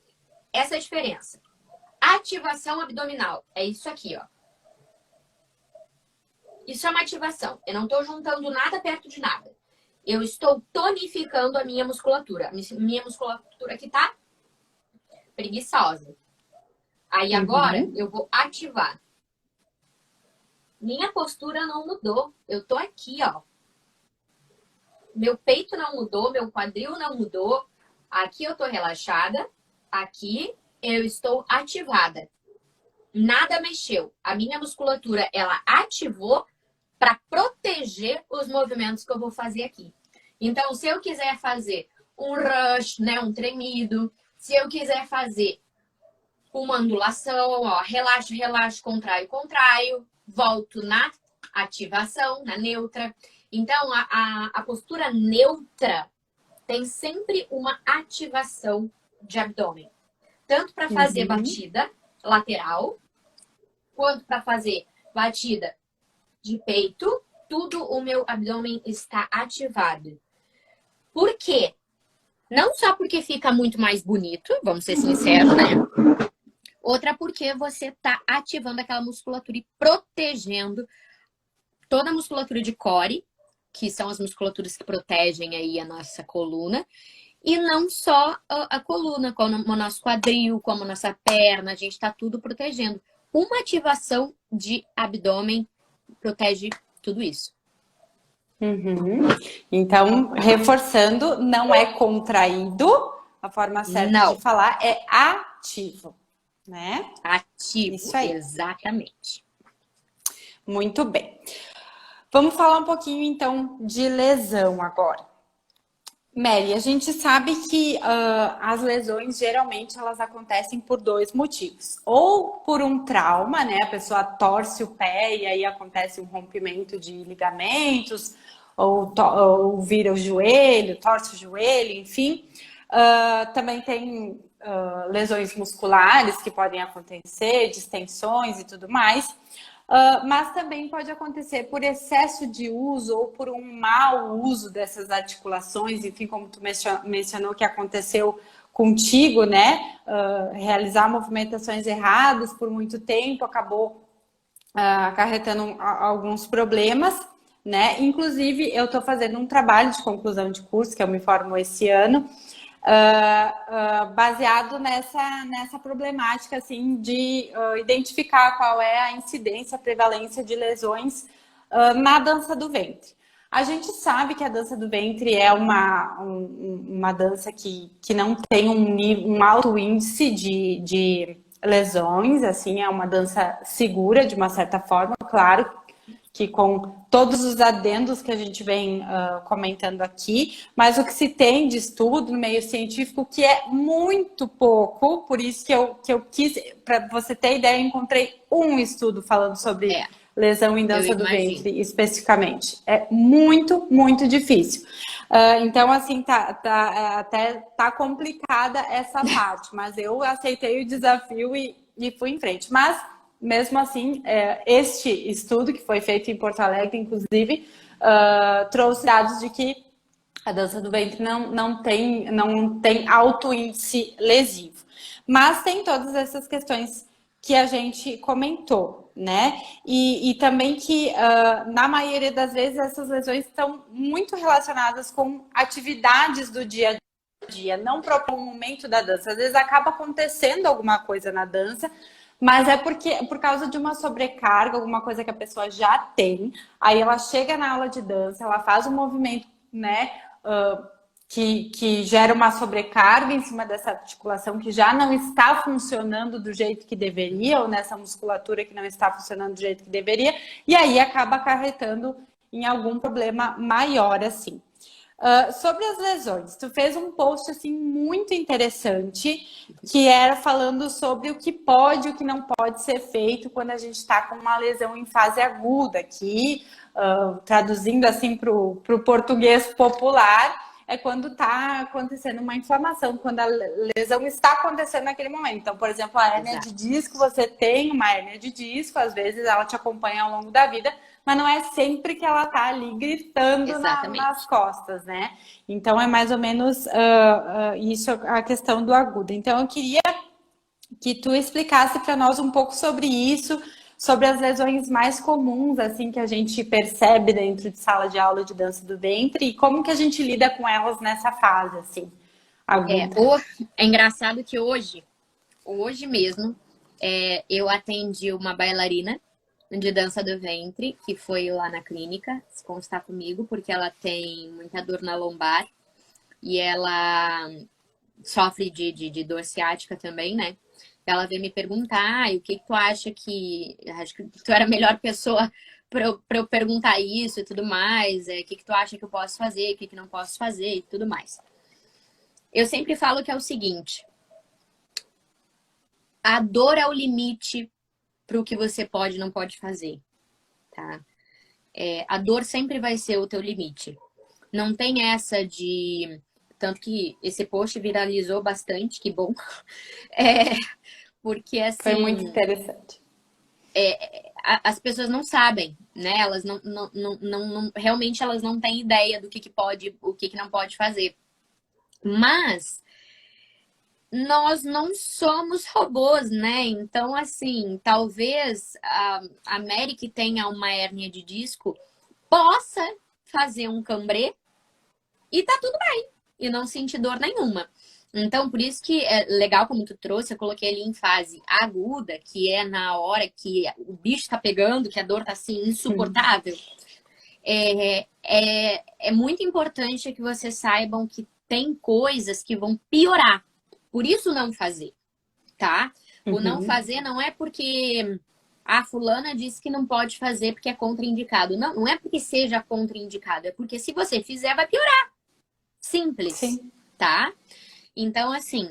Essa é a diferença. Ativação abdominal. É isso aqui, ó. Isso é uma ativação. Eu não tô juntando nada perto de nada. Eu estou tonificando a minha musculatura. Minha musculatura aqui tá preguiçosa. Aí agora eu vou ativar. Minha postura não mudou. Eu tô aqui, ó. Meu peito não mudou, meu quadril não mudou. Aqui eu tô relaxada. Aqui eu estou ativada. Nada mexeu. A minha musculatura, ela ativou para proteger os movimentos que eu vou fazer aqui. Então, se eu quiser fazer um rush, né, um tremido, se eu quiser fazer uma ondulação, ó, relaxo, relaxo, contraio, contraio, volto na ativação, na neutra. Então, a postura neutra tem sempre uma ativação de abdômen. Tanto para fazer batida lateral, quanto para fazer batida de peito, tudo o meu abdômen está ativado. Por quê? Não só porque fica muito mais bonito, vamos ser sinceros, né? Outra porque você está ativando aquela musculatura e protegendo toda a musculatura de core, que são as musculaturas que protegem aí a nossa coluna. E não só a coluna, como o nosso quadril, como a nossa perna, a gente está tudo protegendo. Uma ativação de abdômen protege tudo isso. Então, reforçando, não é contraído, a forma certa de falar é ativo, né? Ativo, isso aí. Exatamente. Muito bem. Vamos falar um pouquinho, então, de lesão agora. Mary, a gente sabe que as lesões, geralmente, elas acontecem por dois motivos. Ou por um trauma, né? A pessoa torce o pé e aí acontece um rompimento de ligamentos, ou vira o joelho, torce o joelho, enfim. Também tem lesões musculares que podem acontecer, distensões e tudo mais. Mas também pode acontecer por excesso de uso ou por um mau uso dessas articulações, enfim, como tu mencionou que aconteceu contigo, né? Realizar movimentações erradas por muito tempo acabou acarretando alguns problemas, né? Inclusive, eu estou fazendo um trabalho de conclusão de curso, que eu me formo esse ano, baseado nessa problemática assim, de identificar qual é a incidência, a prevalência de lesões na dança do ventre. A gente sabe que a dança do ventre é uma dança que não tem um alto índice de lesões, assim, é uma dança segura de uma certa forma, claro, que com todos os adendos que a gente vem comentando aqui, mas o que se tem de estudo no meio científico, que é muito pouco, por isso que eu quis, para você ter ideia, eu encontrei um estudo falando sobre lesão em dança do ventre, especificamente. É muito, muito difícil. Então, assim, até tá complicada essa parte, mas eu aceitei o desafio e fui em frente. Mas mesmo assim, este estudo, que foi feito em Porto Alegre, inclusive, trouxe dados de que a dança do ventre não tem alto índice lesivo. Mas tem todas essas questões que a gente comentou, né? E também que, na maioria das vezes, essas lesões estão muito relacionadas com atividades do dia a dia, não para o momento da dança. Às vezes acaba acontecendo alguma coisa na dança, mas é por causa de uma sobrecarga, alguma coisa que a pessoa já tem. Aí ela chega na aula de dança, ela faz um movimento, né, que gera uma sobrecarga em cima dessa articulação que já não está funcionando do jeito que deveria, ou nessa musculatura que não está funcionando do jeito que deveria, e aí acaba acarretando em algum problema maior, assim. Sobre as lesões, tu fez um post assim muito interessante que era falando sobre o que pode e o que não pode ser feito quando a gente está com uma lesão em fase aguda, que traduzindo assim para o português popular, é quando está acontecendo uma inflamação, quando a lesão está acontecendo naquele momento. Então, por exemplo, a hérnia de disco, você tem uma hérnia de disco, às vezes ela te acompanha ao longo da vida, mas não é sempre que ela tá ali gritando nas costas, né? Então, é mais ou menos isso a questão do agudo. Então, eu queria que tu explicasse para nós um pouco sobre isso, sobre as lesões mais comuns, assim, que a gente percebe dentro de sala de aula de dança do ventre e como que a gente lida com elas nessa fase, assim, aguda. É engraçado que hoje mesmo, eu atendi uma bailarina de dança do ventre, que foi lá na clínica se constar comigo, porque ela tem muita dor na lombar e ela sofre de dor ciática também, né? Ela veio me perguntar, o que tu acha que... Acho que tu era a melhor pessoa para eu perguntar isso e tudo mais. O que tu acha que eu posso fazer, o que não posso fazer e tudo mais. Eu sempre falo que é o seguinte: a dor é o limite para o que você pode e não pode fazer, tá? A dor sempre vai ser o teu limite. Não tem essa de... Tanto que esse post viralizou bastante, que bom. Porque assim... Foi muito interessante. As pessoas não sabem, né? Elas realmente elas não têm ideia do que pode, o que não pode fazer. Mas nós não somos robôs, né? Então, assim, talvez a Mary, que tenha uma hérnia de disco, possa fazer um cambrê e tá tudo bem. E não sentir dor nenhuma. Então, por isso que é legal, como tu trouxe, eu coloquei ali em fase aguda, que é na hora que o bicho tá pegando, que a dor tá assim, insuportável. É muito importante que vocês saibam que tem coisas que vão piorar. Por isso não fazer, tá? O não fazer não é porque a fulana disse que não pode fazer porque é contraindicado. Não, não é porque seja contraindicado, é porque se você fizer vai piorar. Simples, sim, tá? Então, assim,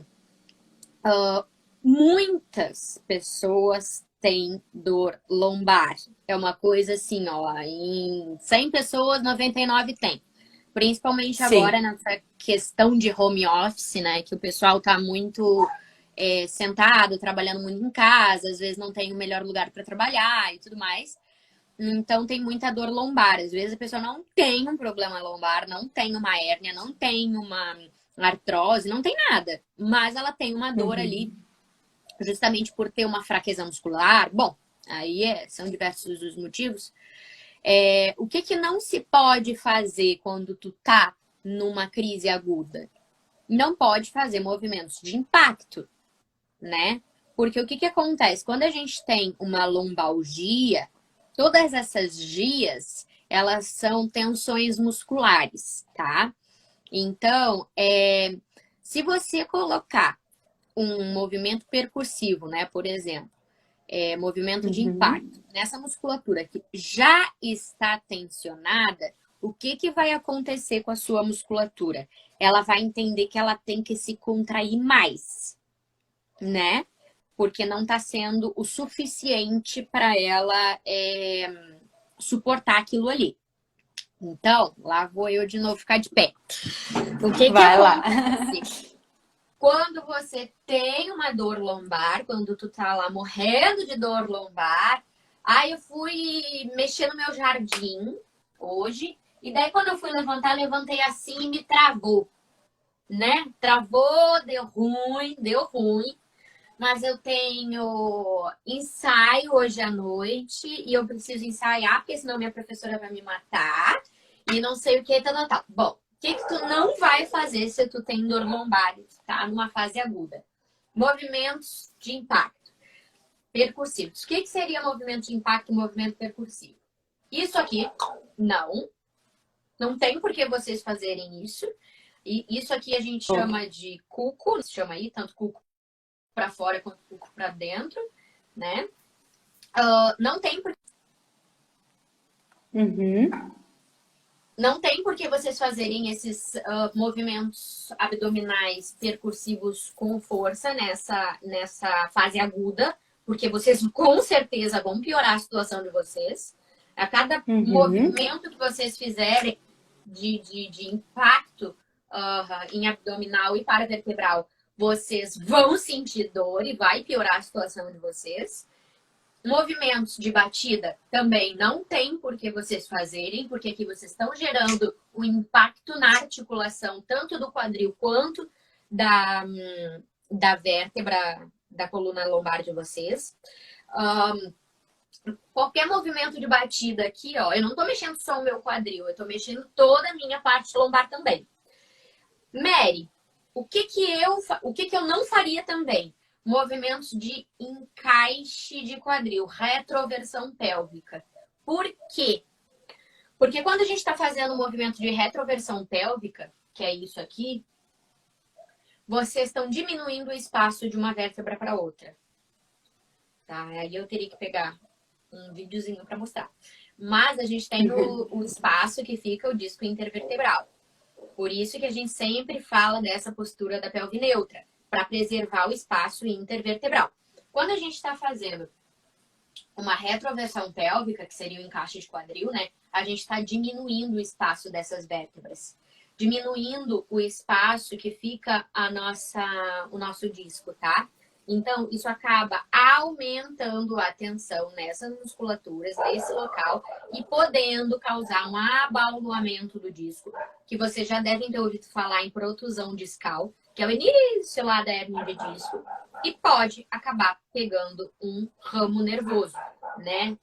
muitas pessoas têm dor lombar. É uma coisa assim, ó, em 100 pessoas, 99 tem. Principalmente agora nessa questão de home office, né? Que o pessoal tá muito sentado, trabalhando muito em casa, às vezes não tem o melhor lugar para trabalhar e tudo mais. Então tem muita dor lombar. Às vezes a pessoa não tem um problema lombar, não tem uma hérnia, não tem uma artrose, não tem nada. Mas ela tem uma dor ali, justamente por ter uma fraqueza muscular. Bom, aí são diversos os motivos. O que não se pode fazer quando tu tá numa crise aguda? Não pode fazer movimentos de impacto, né? Porque o que acontece? Quando a gente tem uma lombalgia, todas essas gias, elas são tensões musculares, tá? Então, se você colocar um movimento percussivo, né? Por exemplo, movimento de impacto nessa musculatura que já está tensionada, o que vai acontecer com a sua musculatura? Ela vai entender que ela tem que se contrair mais, né? Porque não está sendo o suficiente para ela suportar aquilo ali. Então, lá vou eu de novo ficar de pé. O que acontece? Quando você tem uma dor lombar, quando tu tá lá morrendo de dor lombar, aí eu fui mexer no meu jardim hoje, e daí quando eu fui levantar, levantei assim e me travou, né? Travou, deu ruim, mas eu tenho ensaio hoje à noite e eu preciso ensaiar, porque senão minha professora vai me matar e não sei o que, tal. Bom, o que tu não vai fazer se tu tem dor lombar, tá? Numa fase aguda? Movimentos de impacto percussivos. O que seria movimento de impacto e movimento percursivo? Isso aqui, não tem por que vocês fazerem isso. E isso aqui a gente chama de cuco, se chama aí, tanto cuco para fora quanto cuco para dentro, né? Não tem Uhum. Não tem por que vocês fazerem esses movimentos abdominais percursivos com força nessa fase aguda, porque vocês com certeza vão piorar a situação de vocês. A cada movimento que vocês fizerem de impacto em abdominal e paravertebral, vocês vão sentir dor e vai piorar a situação de vocês. Movimentos de batida também não tem por que vocês fazerem, porque aqui vocês estão gerando um impacto na articulação, tanto do quadril quanto da vértebra da coluna lombar de vocês. Qualquer movimento de batida aqui, ó, eu não tô mexendo só o meu quadril, eu tô mexendo toda a minha parte lombar também. Mary, o que eu não faria também? Movimentos de encaixe de quadril, retroversão pélvica. Por quê? Porque quando a gente está fazendo um movimento de retroversão pélvica, que é isso aqui, vocês estão diminuindo o espaço de uma vértebra para outra. Tá? Aí eu teria que pegar um videozinho para mostrar. Mas a gente tem o espaço que fica o disco intervertebral. Por isso que a gente sempre fala dessa postura da pelve neutra, para preservar o espaço intervertebral. Quando a gente está fazendo uma retroversão pélvica, que seria o encaixe de quadril, né? A gente está diminuindo o espaço dessas vértebras. Diminuindo o espaço que fica o nosso disco, tá? Então, isso acaba aumentando a tensão nessas musculaturas, nesse local, e podendo causar um abaulamento do disco, que vocês já devem ter ouvido falar em protusão discal, que é o início lá da hérnia de disco, e pode acabar pegando um ramo nervoso, né?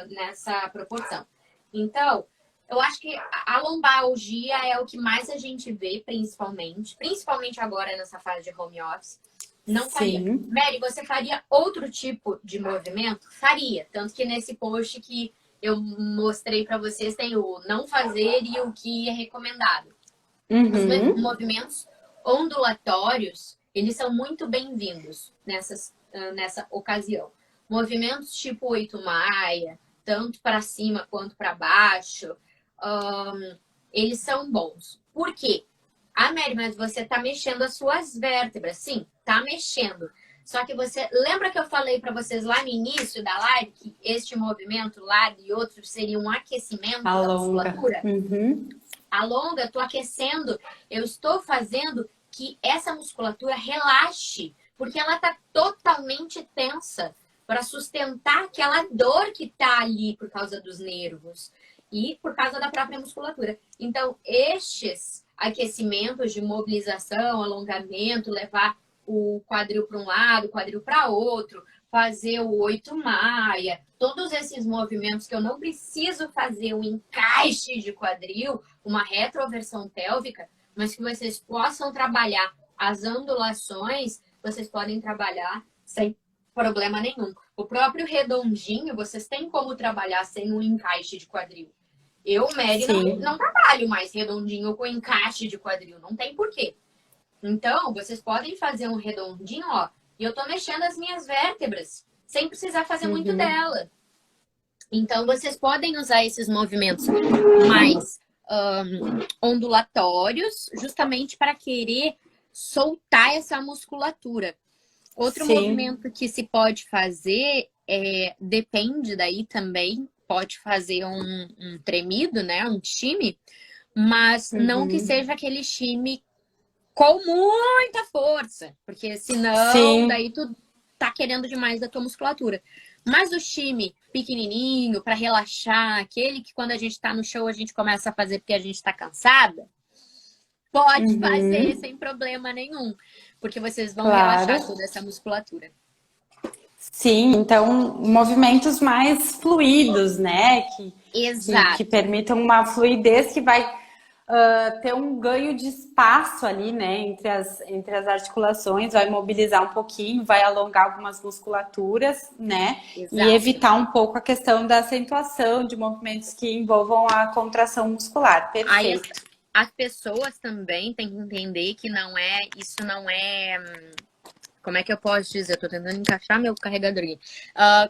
Nessa proporção. Então, eu acho que a lombalgia é o que mais a gente vê, principalmente agora nessa fase de home office. Não faria. Sim. Mary, você faria outro tipo de movimento? Faria. Tanto que nesse post que eu mostrei para vocês tem o não fazer e o que é recomendado. Os movimentos ondulatórios, eles são muito bem-vindos nessa ocasião. Movimentos tipo 8 maia, tanto para cima quanto para baixo, eles são bons. Por quê? Mary, mas você está mexendo as suas vértebras. Sim, está mexendo. Só que você... Lembra que eu falei para vocês lá no início da live que este movimento lá e outros seria um aquecimento da musculatura? Alonga, estou aquecendo. Eu estou fazendo que essa musculatura relaxe, porque ela está totalmente tensa para sustentar aquela dor que está ali por causa dos nervos e por causa da própria musculatura. Então, estes aquecimentos de mobilização, alongamento, levar o quadril para um lado, o quadril para outro, fazer o 8 maia, todos esses movimentos que eu não preciso fazer um encaixe de quadril, uma retroversão pélvica, mas que vocês possam trabalhar as ondulações, vocês podem trabalhar sem problema nenhum. O próprio redondinho, vocês têm como trabalhar sem um encaixe de quadril. Eu, Mary, não trabalho mais redondinho com encaixe de quadril. Não tem porquê. Então, vocês podem fazer um redondinho, ó. E eu tô mexendo as minhas vértebras, sem precisar fazer muito dela. Então, vocês podem usar esses movimentos mais ondulatórios, justamente para querer soltar essa musculatura. Outro movimento que se pode fazer, depende daí também, pode fazer um tremido, né? Um time, mas não que seja aquele time com muita força, porque senão daí tu tá querendo demais da tua musculatura. Mas o time pequenininho, para relaxar, aquele que quando a gente tá no show a gente começa a fazer porque a gente tá cansada, pode fazer sem problema nenhum, porque vocês vão relaxar toda essa musculatura. Sim, então movimentos mais fluidos, né? Exato. Que permitam uma fluidez que vai ter um ganho de espaço ali, né? Entre as articulações, vai mobilizar um pouquinho, vai alongar algumas musculaturas, né? Exato. E evitar um pouco a questão da acentuação de movimentos que envolvam a contração muscular. Perfeito. as pessoas também têm que entender que isso não é, como é que eu posso dizer? Eu tô tentando encaixar meu carregador aqui.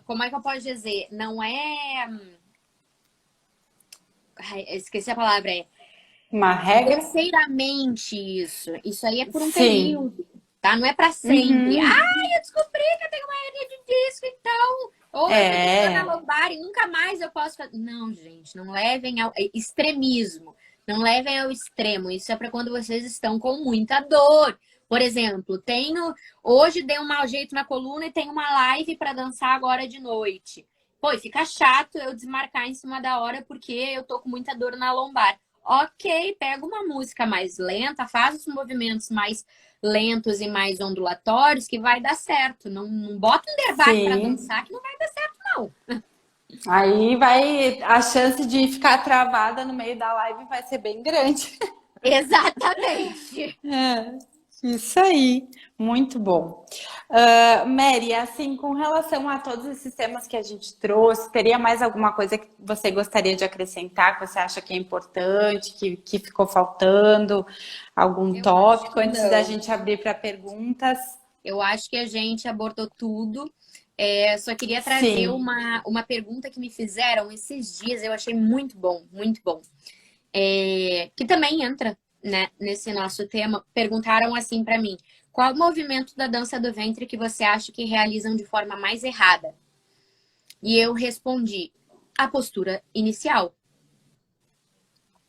Como é que eu posso dizer? Não é, esqueci a palavra, Uma regra? grosseiramente isso. Isso aí é por um Sim. período, tá? Não é pra sempre. Uhum. Eu descobri que eu tenho uma hernia de disco e tal. Ou eu tô com dor na É, lombar e nunca mais eu posso fazer. Não, gente, não levem ao extremismo. Não levem ao extremo. Isso é para quando vocês estão com muita dor. Por exemplo, hoje dei um mau jeito na coluna e tenho uma live para dançar agora de noite. Pô, e fica chato eu desmarcar em cima da hora porque eu tô com muita dor na lombar. Ok, pega uma música mais lenta, faz os movimentos mais lentos e mais ondulatórios que vai dar certo. Não bota um dervaque para sim. dançar que não vai dar certo, não. Aí vai, a chance de ficar travada no meio da live vai ser bem grande. Exatamente. É, isso aí, muito bom. Mary, assim, com relação a todos esses temas que a gente trouxe, teria mais alguma coisa que você gostaria de acrescentar, que você acha que é importante, que ficou faltando? Algum Eu acho tópico que antes da não. gente abrir para perguntas? Eu acho que a gente abordou tudo. Só queria trazer Sim, uma pergunta que me fizeram esses dias, eu achei muito bom, muito bom. Que também entra, né, nesse nosso tema. Perguntaram assim para mim: qual o movimento da dança do ventre que você acha que realizam de forma mais errada? E eu respondi: a postura inicial,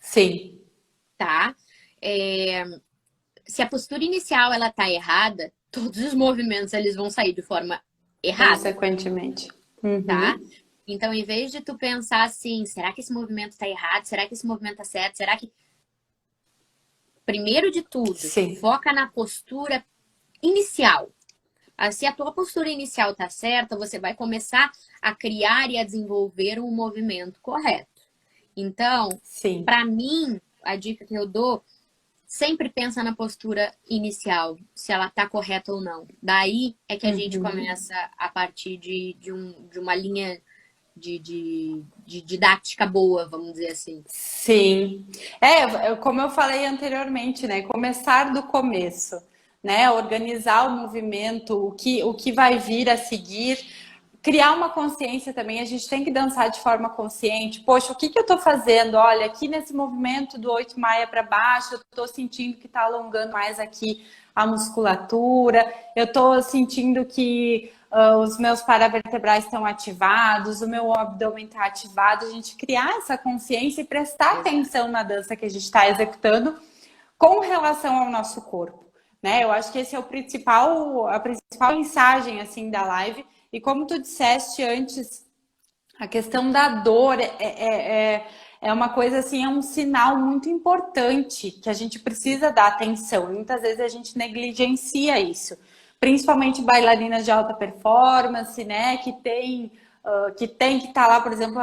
sim, tá? É, se a postura inicial ela tá errada, todos os movimentos eles vão sair de forma errada, consequentemente. tá? Uhum, Então, em vez de tu pensar assim, será que esse movimento tá errado? Será que esse movimento tá certo? Será que primeiro de tudo, sim, foca na postura inicial. Se a tua postura inicial tá certa, você vai começar a criar e a desenvolver um movimento correto. Então, sim. para mim, a dica que eu dou, sempre pensa na postura inicial, se ela tá correta ou não. Daí é que a gente Uhum. começa a partir de uma linha de didática boa, vamos dizer assim. Sim. Como eu falei anteriormente, né? Começar do começo, né? Organizar o movimento, o que vai vir a seguir, criar uma consciência também. A gente tem que dançar de forma consciente. Poxa, o que eu tô fazendo? Olha, aqui nesse movimento do 8 maia para baixo, eu tô sentindo que tá alongando mais aqui a musculatura, eu tô sentindo que os meus paravertebrais estão ativados, o meu abdômen está ativado, a gente criar essa consciência e prestar Exato. atenção na dança que a gente está executando com relação ao nosso corpo, né? Eu acho que esse é a principal mensagem assim da live. E como tu disseste antes, a questão da dor é uma coisa assim, é um sinal muito importante que a gente precisa dar atenção. E muitas vezes a gente negligencia isso, principalmente bailarinas de alta performance, né? Que tem que estar lá, por exemplo,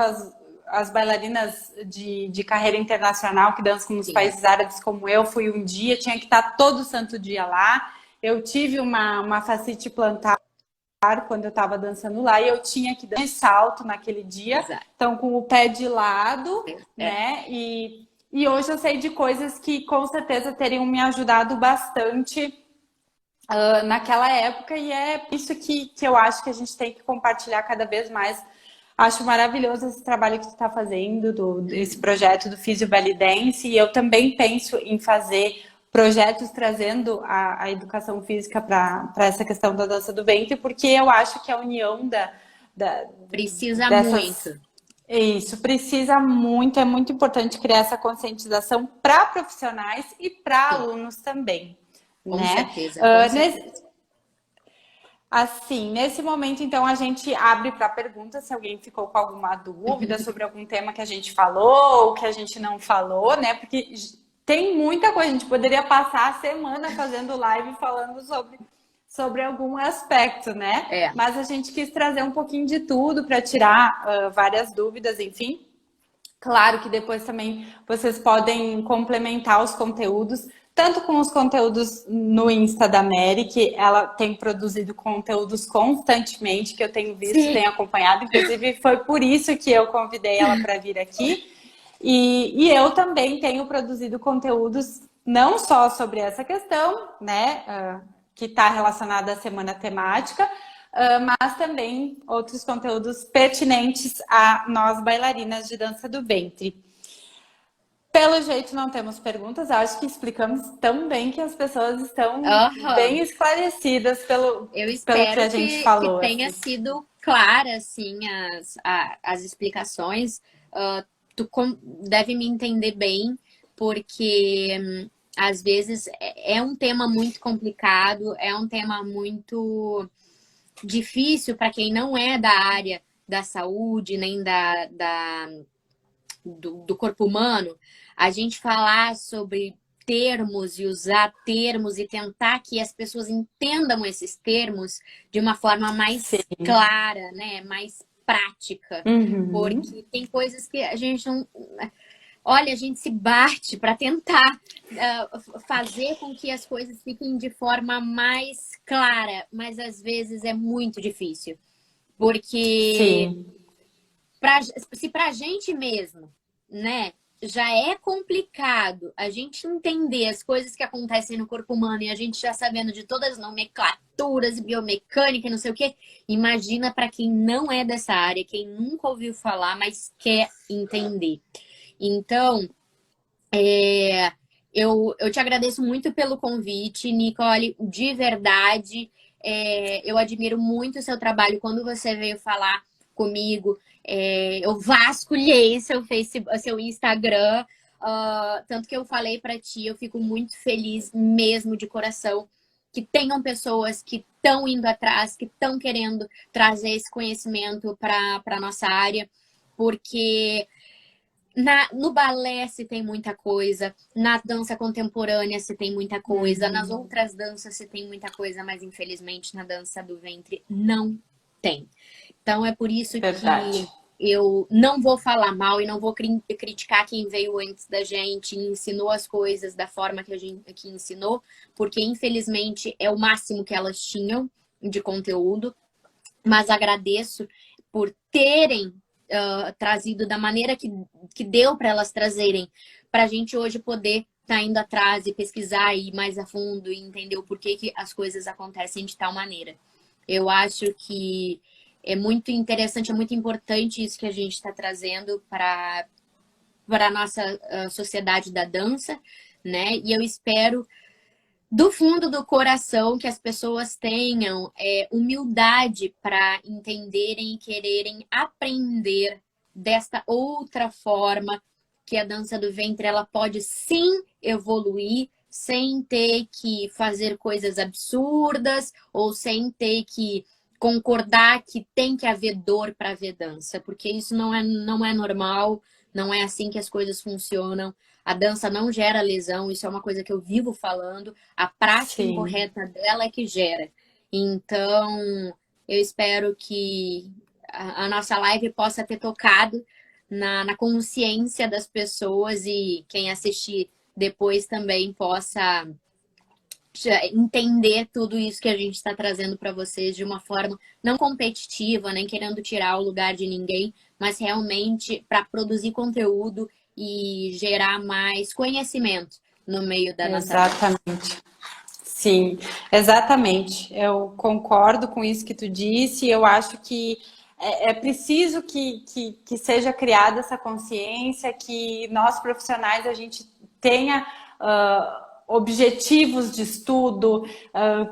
as bailarinas de carreira internacional que dançam nos Sim. países árabes, como eu fui um dia, tinha que estar todo santo dia lá. Eu tive uma fascite plantar quando eu estava dançando lá e eu tinha que dar de salto naquele dia, Exato. então com o pé de lado, É. né? E hoje eu sei de coisas que com certeza teriam me ajudado bastante naquela época e é isso que eu acho que a gente tem que compartilhar cada vez mais. Acho maravilhoso esse trabalho que tu está fazendo, esse projeto do Physio Belly Dance, e eu também penso em fazer projetos trazendo a educação física para essa questão da dança do ventre, porque eu acho que a união da, Precisa dessas. muito. Isso precisa muito, é muito importante criar essa conscientização para profissionais e para Sim, alunos também, com né? certeza, com Uh, certeza. Assim, nesse momento, então, a gente abre para perguntas se alguém ficou com alguma dúvida sobre algum tema que a gente falou ou que a gente não falou, né? Porque tem muita coisa, a gente poderia passar a semana fazendo live falando sobre algum aspecto, né? É, Mas a gente quis trazer um pouquinho de tudo para tirar várias dúvidas, enfim. Claro que depois também vocês podem complementar os conteúdos, tanto com os conteúdos no Insta da Mary, que ela tem produzido conteúdos constantemente, que eu tenho visto, sim, tenho acompanhado, inclusive foi por isso que eu convidei ela para vir aqui. E eu também tenho produzido conteúdos não só sobre essa questão, né, que está relacionada à semana temática, mas também outros conteúdos pertinentes a nós bailarinas de dança do ventre. Pelo jeito não temos perguntas, acho que explicamos tão bem que as pessoas estão bem esclarecidas Eu pelo que espero a gente que falou. tenha assim. sido clara, assim, as explicações. Tu deve me entender bem, porque às vezes é um tema muito complicado, é um tema muito difícil para quem não é da área da saúde, nem do corpo humano, a gente falar sobre termos e usar termos e tentar que as pessoas entendam esses termos de uma forma mais clara, né? Mais prática. Porque tem coisas que a gente não... Olha, a gente se bate para tentar fazer com que as coisas fiquem de forma mais clara, mas às vezes é muito difícil. Porque se pra gente mesmo, né, já é complicado a gente entender as coisas que acontecem no corpo humano e a gente já sabendo de todas as nomenclaturas e biomecânica e não sei o quê, imagina para quem não é dessa área, quem nunca ouviu falar, mas quer entender. Então, eu te agradeço muito pelo convite, Nicole, de verdade. Eu admiro muito o seu trabalho. Quando você veio falar comigo, eu vasculhei seu Instagram, tanto que eu falei para ti, eu fico muito feliz mesmo de coração que tenham pessoas que estão indo atrás, que estão querendo trazer esse conhecimento para a nossa área, porque no balé se tem muita coisa, na dança contemporânea se tem muita coisa, nas outras danças se tem muita coisa, mas infelizmente na dança do ventre não tem. Então é por isso que eu não vou falar mal e não vou criticar quem veio antes da gente e ensinou as coisas da forma que a gente ensinou, porque infelizmente é o máximo que elas tinham de conteúdo, mas agradeço por terem trazido da maneira que deu para elas trazerem, para a gente hoje poder estar indo atrás e pesquisar e ir mais a fundo e entender o porquê que as coisas acontecem de tal maneira. Eu acho que é muito interessante, é muito importante isso que a gente está trazendo para a nossa sociedade da dança, né? E eu espero do fundo do coração que as pessoas tenham humildade para entenderem e quererem aprender desta outra forma que a dança do ventre ela pode sim evoluir sem ter que fazer coisas absurdas ou sem ter que concordar que tem que haver dor para haver dança, porque isso não é normal, não é assim que as coisas funcionam. A dança não gera lesão, isso é uma coisa que eu vivo falando. A prática incorreta dela é que gera. Então, eu espero que a nossa live possa ter tocado na consciência das pessoas e quem assistir depois também possa entender tudo isso que a gente está trazendo para vocês de uma forma não competitiva, nem querendo tirar o lugar de ninguém, mas realmente para produzir conteúdo e gerar mais conhecimento no meio da nossa vida. Exatamente. Sim, exatamente. Eu concordo com isso que tu disse. Eu acho que é preciso que seja criada essa consciência, que nós profissionais a gente tenha objetivos de estudo,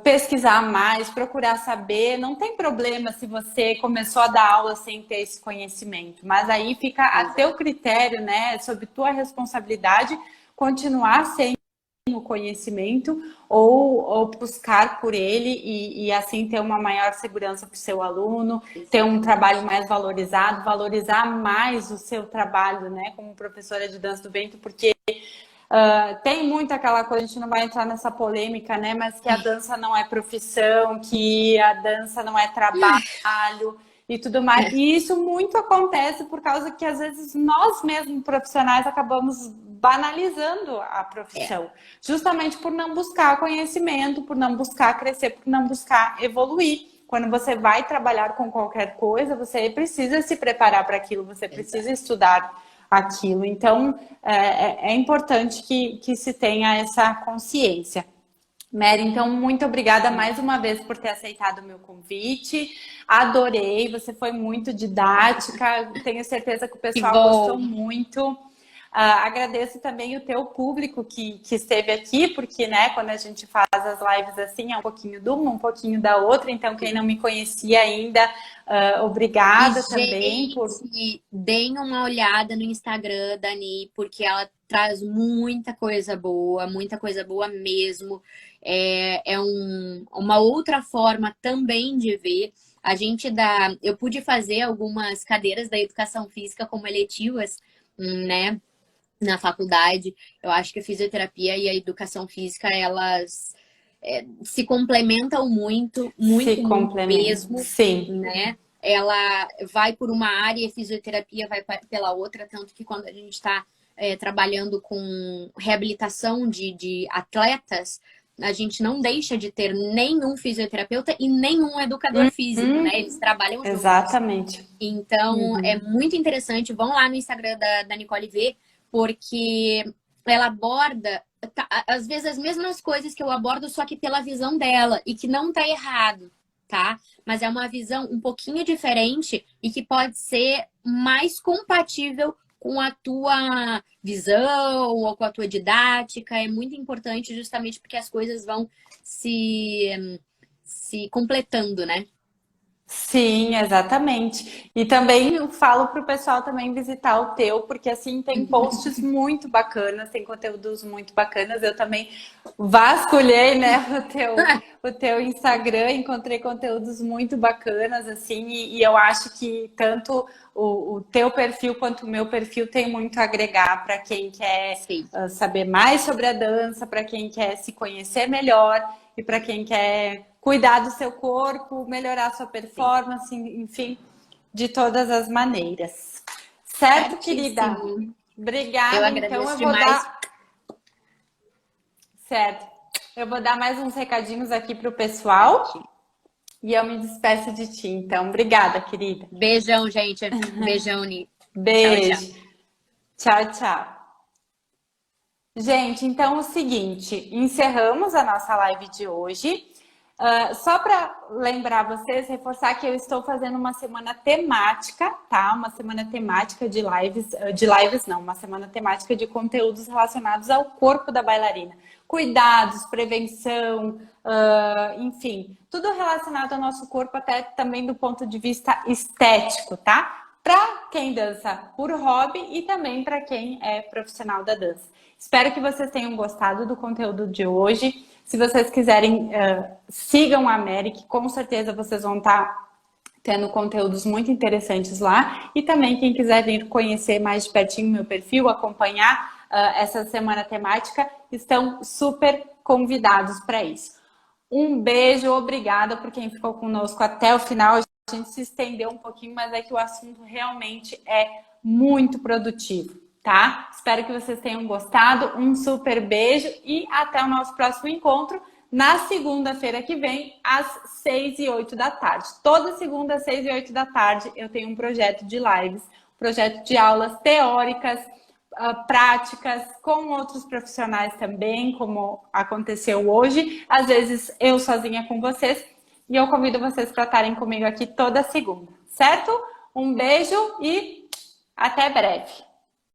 pesquisar mais, procurar saber. Não tem problema se você começou a dar aula sem ter esse conhecimento, mas aí fica a teu critério, né, sob tua responsabilidade, continuar sem o conhecimento ou buscar por ele e assim ter uma maior segurança para o seu aluno, ter um trabalho mais valorizado, valorizar mais o seu trabalho, né, como professora de dança do ventre, porque tem muito aquela coisa, a gente não vai entrar nessa polêmica, né, mas que a dança não é profissão, que a dança não é trabalho e tudo mais. E isso muito acontece por causa que às vezes nós mesmos profissionais acabamos banalizando a profissão, justamente por não buscar conhecimento, por não buscar crescer, por não buscar evoluir. Quando você vai trabalhar com qualquer coisa, você precisa se preparar para aquilo, você precisa estudar aquilo. Então, é importante que se tenha essa consciência. Mary, então, muito obrigada mais uma vez por ter aceitado o meu convite. Adorei, você foi muito didática, tenho certeza que o Que pessoal gostou bom. muito. Agradeço também o teu público que esteve aqui, porque, né, quando a gente faz as lives assim, é um pouquinho de uma, um pouquinho da outra. Então, quem não me conhecia ainda, E, obrigada também por... gente, deem uma olhada no Instagram da Dani, porque ela traz muita coisa boa mesmo. Uma outra forma também de ver. A gente dá. Eu pude fazer algumas cadeiras da educação física como eletivas, né, na faculdade. Eu acho que a fisioterapia e a educação física, elas se complementam muito, Se muito, muito complementam, mesmo, sim. né? Ela vai por uma área e a fisioterapia vai pela outra, tanto que quando a gente está trabalhando com reabilitação de atletas, a gente não deixa de ter nenhum fisioterapeuta e nenhum educador físico, né? Eles trabalham juntos. Exatamente. Então, é muito interessante. Vão lá no Instagram da Nicole ver, porque ela aborda, às vezes, as mesmas coisas que eu abordo, só que pela visão dela, e que não tá errado, tá? Mas é uma visão um pouquinho diferente e que pode ser mais compatível com a tua visão ou com a tua didática. É muito importante justamente porque as coisas vão se completando, né? Sim, exatamente. E também eu falo para o pessoal também visitar o teu, porque assim tem posts muito bacanas, tem conteúdos muito bacanas. Eu também vasculhei, né, o teu Instagram, encontrei conteúdos muito bacanas, assim, e eu acho que tanto o teu perfil quanto o meu perfil tem muito a agregar para quem quer Sim. saber mais sobre a dança, para quem quer se conhecer melhor e para quem quer cuidar do seu corpo, melhorar a sua performance, enfim, de todas as maneiras. Certo, querida? Certíssimo. Obrigada. Eu Então agradeço eu vou demais. dar. Certo. Eu vou dar mais uns recadinhos aqui para o pessoal e eu me despeço de ti. Então, obrigada, querida. Beijão, gente. Beijão, Ni. Beijo. Tchau, tchau. Tchau, tchau. Gente, então é o seguinte, encerramos a nossa live de hoje. Só para lembrar vocês, reforçar que eu estou fazendo uma semana temática, tá? Uma semana temática de lives não, uma semana temática de conteúdos relacionados ao corpo da bailarina. Cuidados, prevenção, enfim, tudo relacionado ao nosso corpo, até também do ponto de vista estético, tá? Para quem dança por hobby e também para quem é profissional da dança. Espero que vocês tenham gostado do conteúdo de hoje. Se vocês quiserem, sigam a Mary, que com certeza vocês vão estar tendo conteúdos muito interessantes lá. E também quem quiser vir conhecer mais de pertinho meu perfil, acompanhar essa semana temática, estão super convidados para isso. Um beijo, obrigada por quem ficou conosco até o final. A gente se estendeu um pouquinho, mas é que o assunto realmente é muito produtivo, tá? Espero que vocês tenham gostado. Um super beijo e até o nosso próximo encontro na segunda-feira que vem, às 6 e 8 da tarde. Toda segunda, às 6 e 8 da tarde, eu tenho um projeto de lives, projeto de aulas teóricas, práticas com outros profissionais também, como aconteceu hoje. Às vezes eu sozinha com vocês. E eu convido vocês para estarem comigo aqui toda segunda, certo? Um beijo e até breve!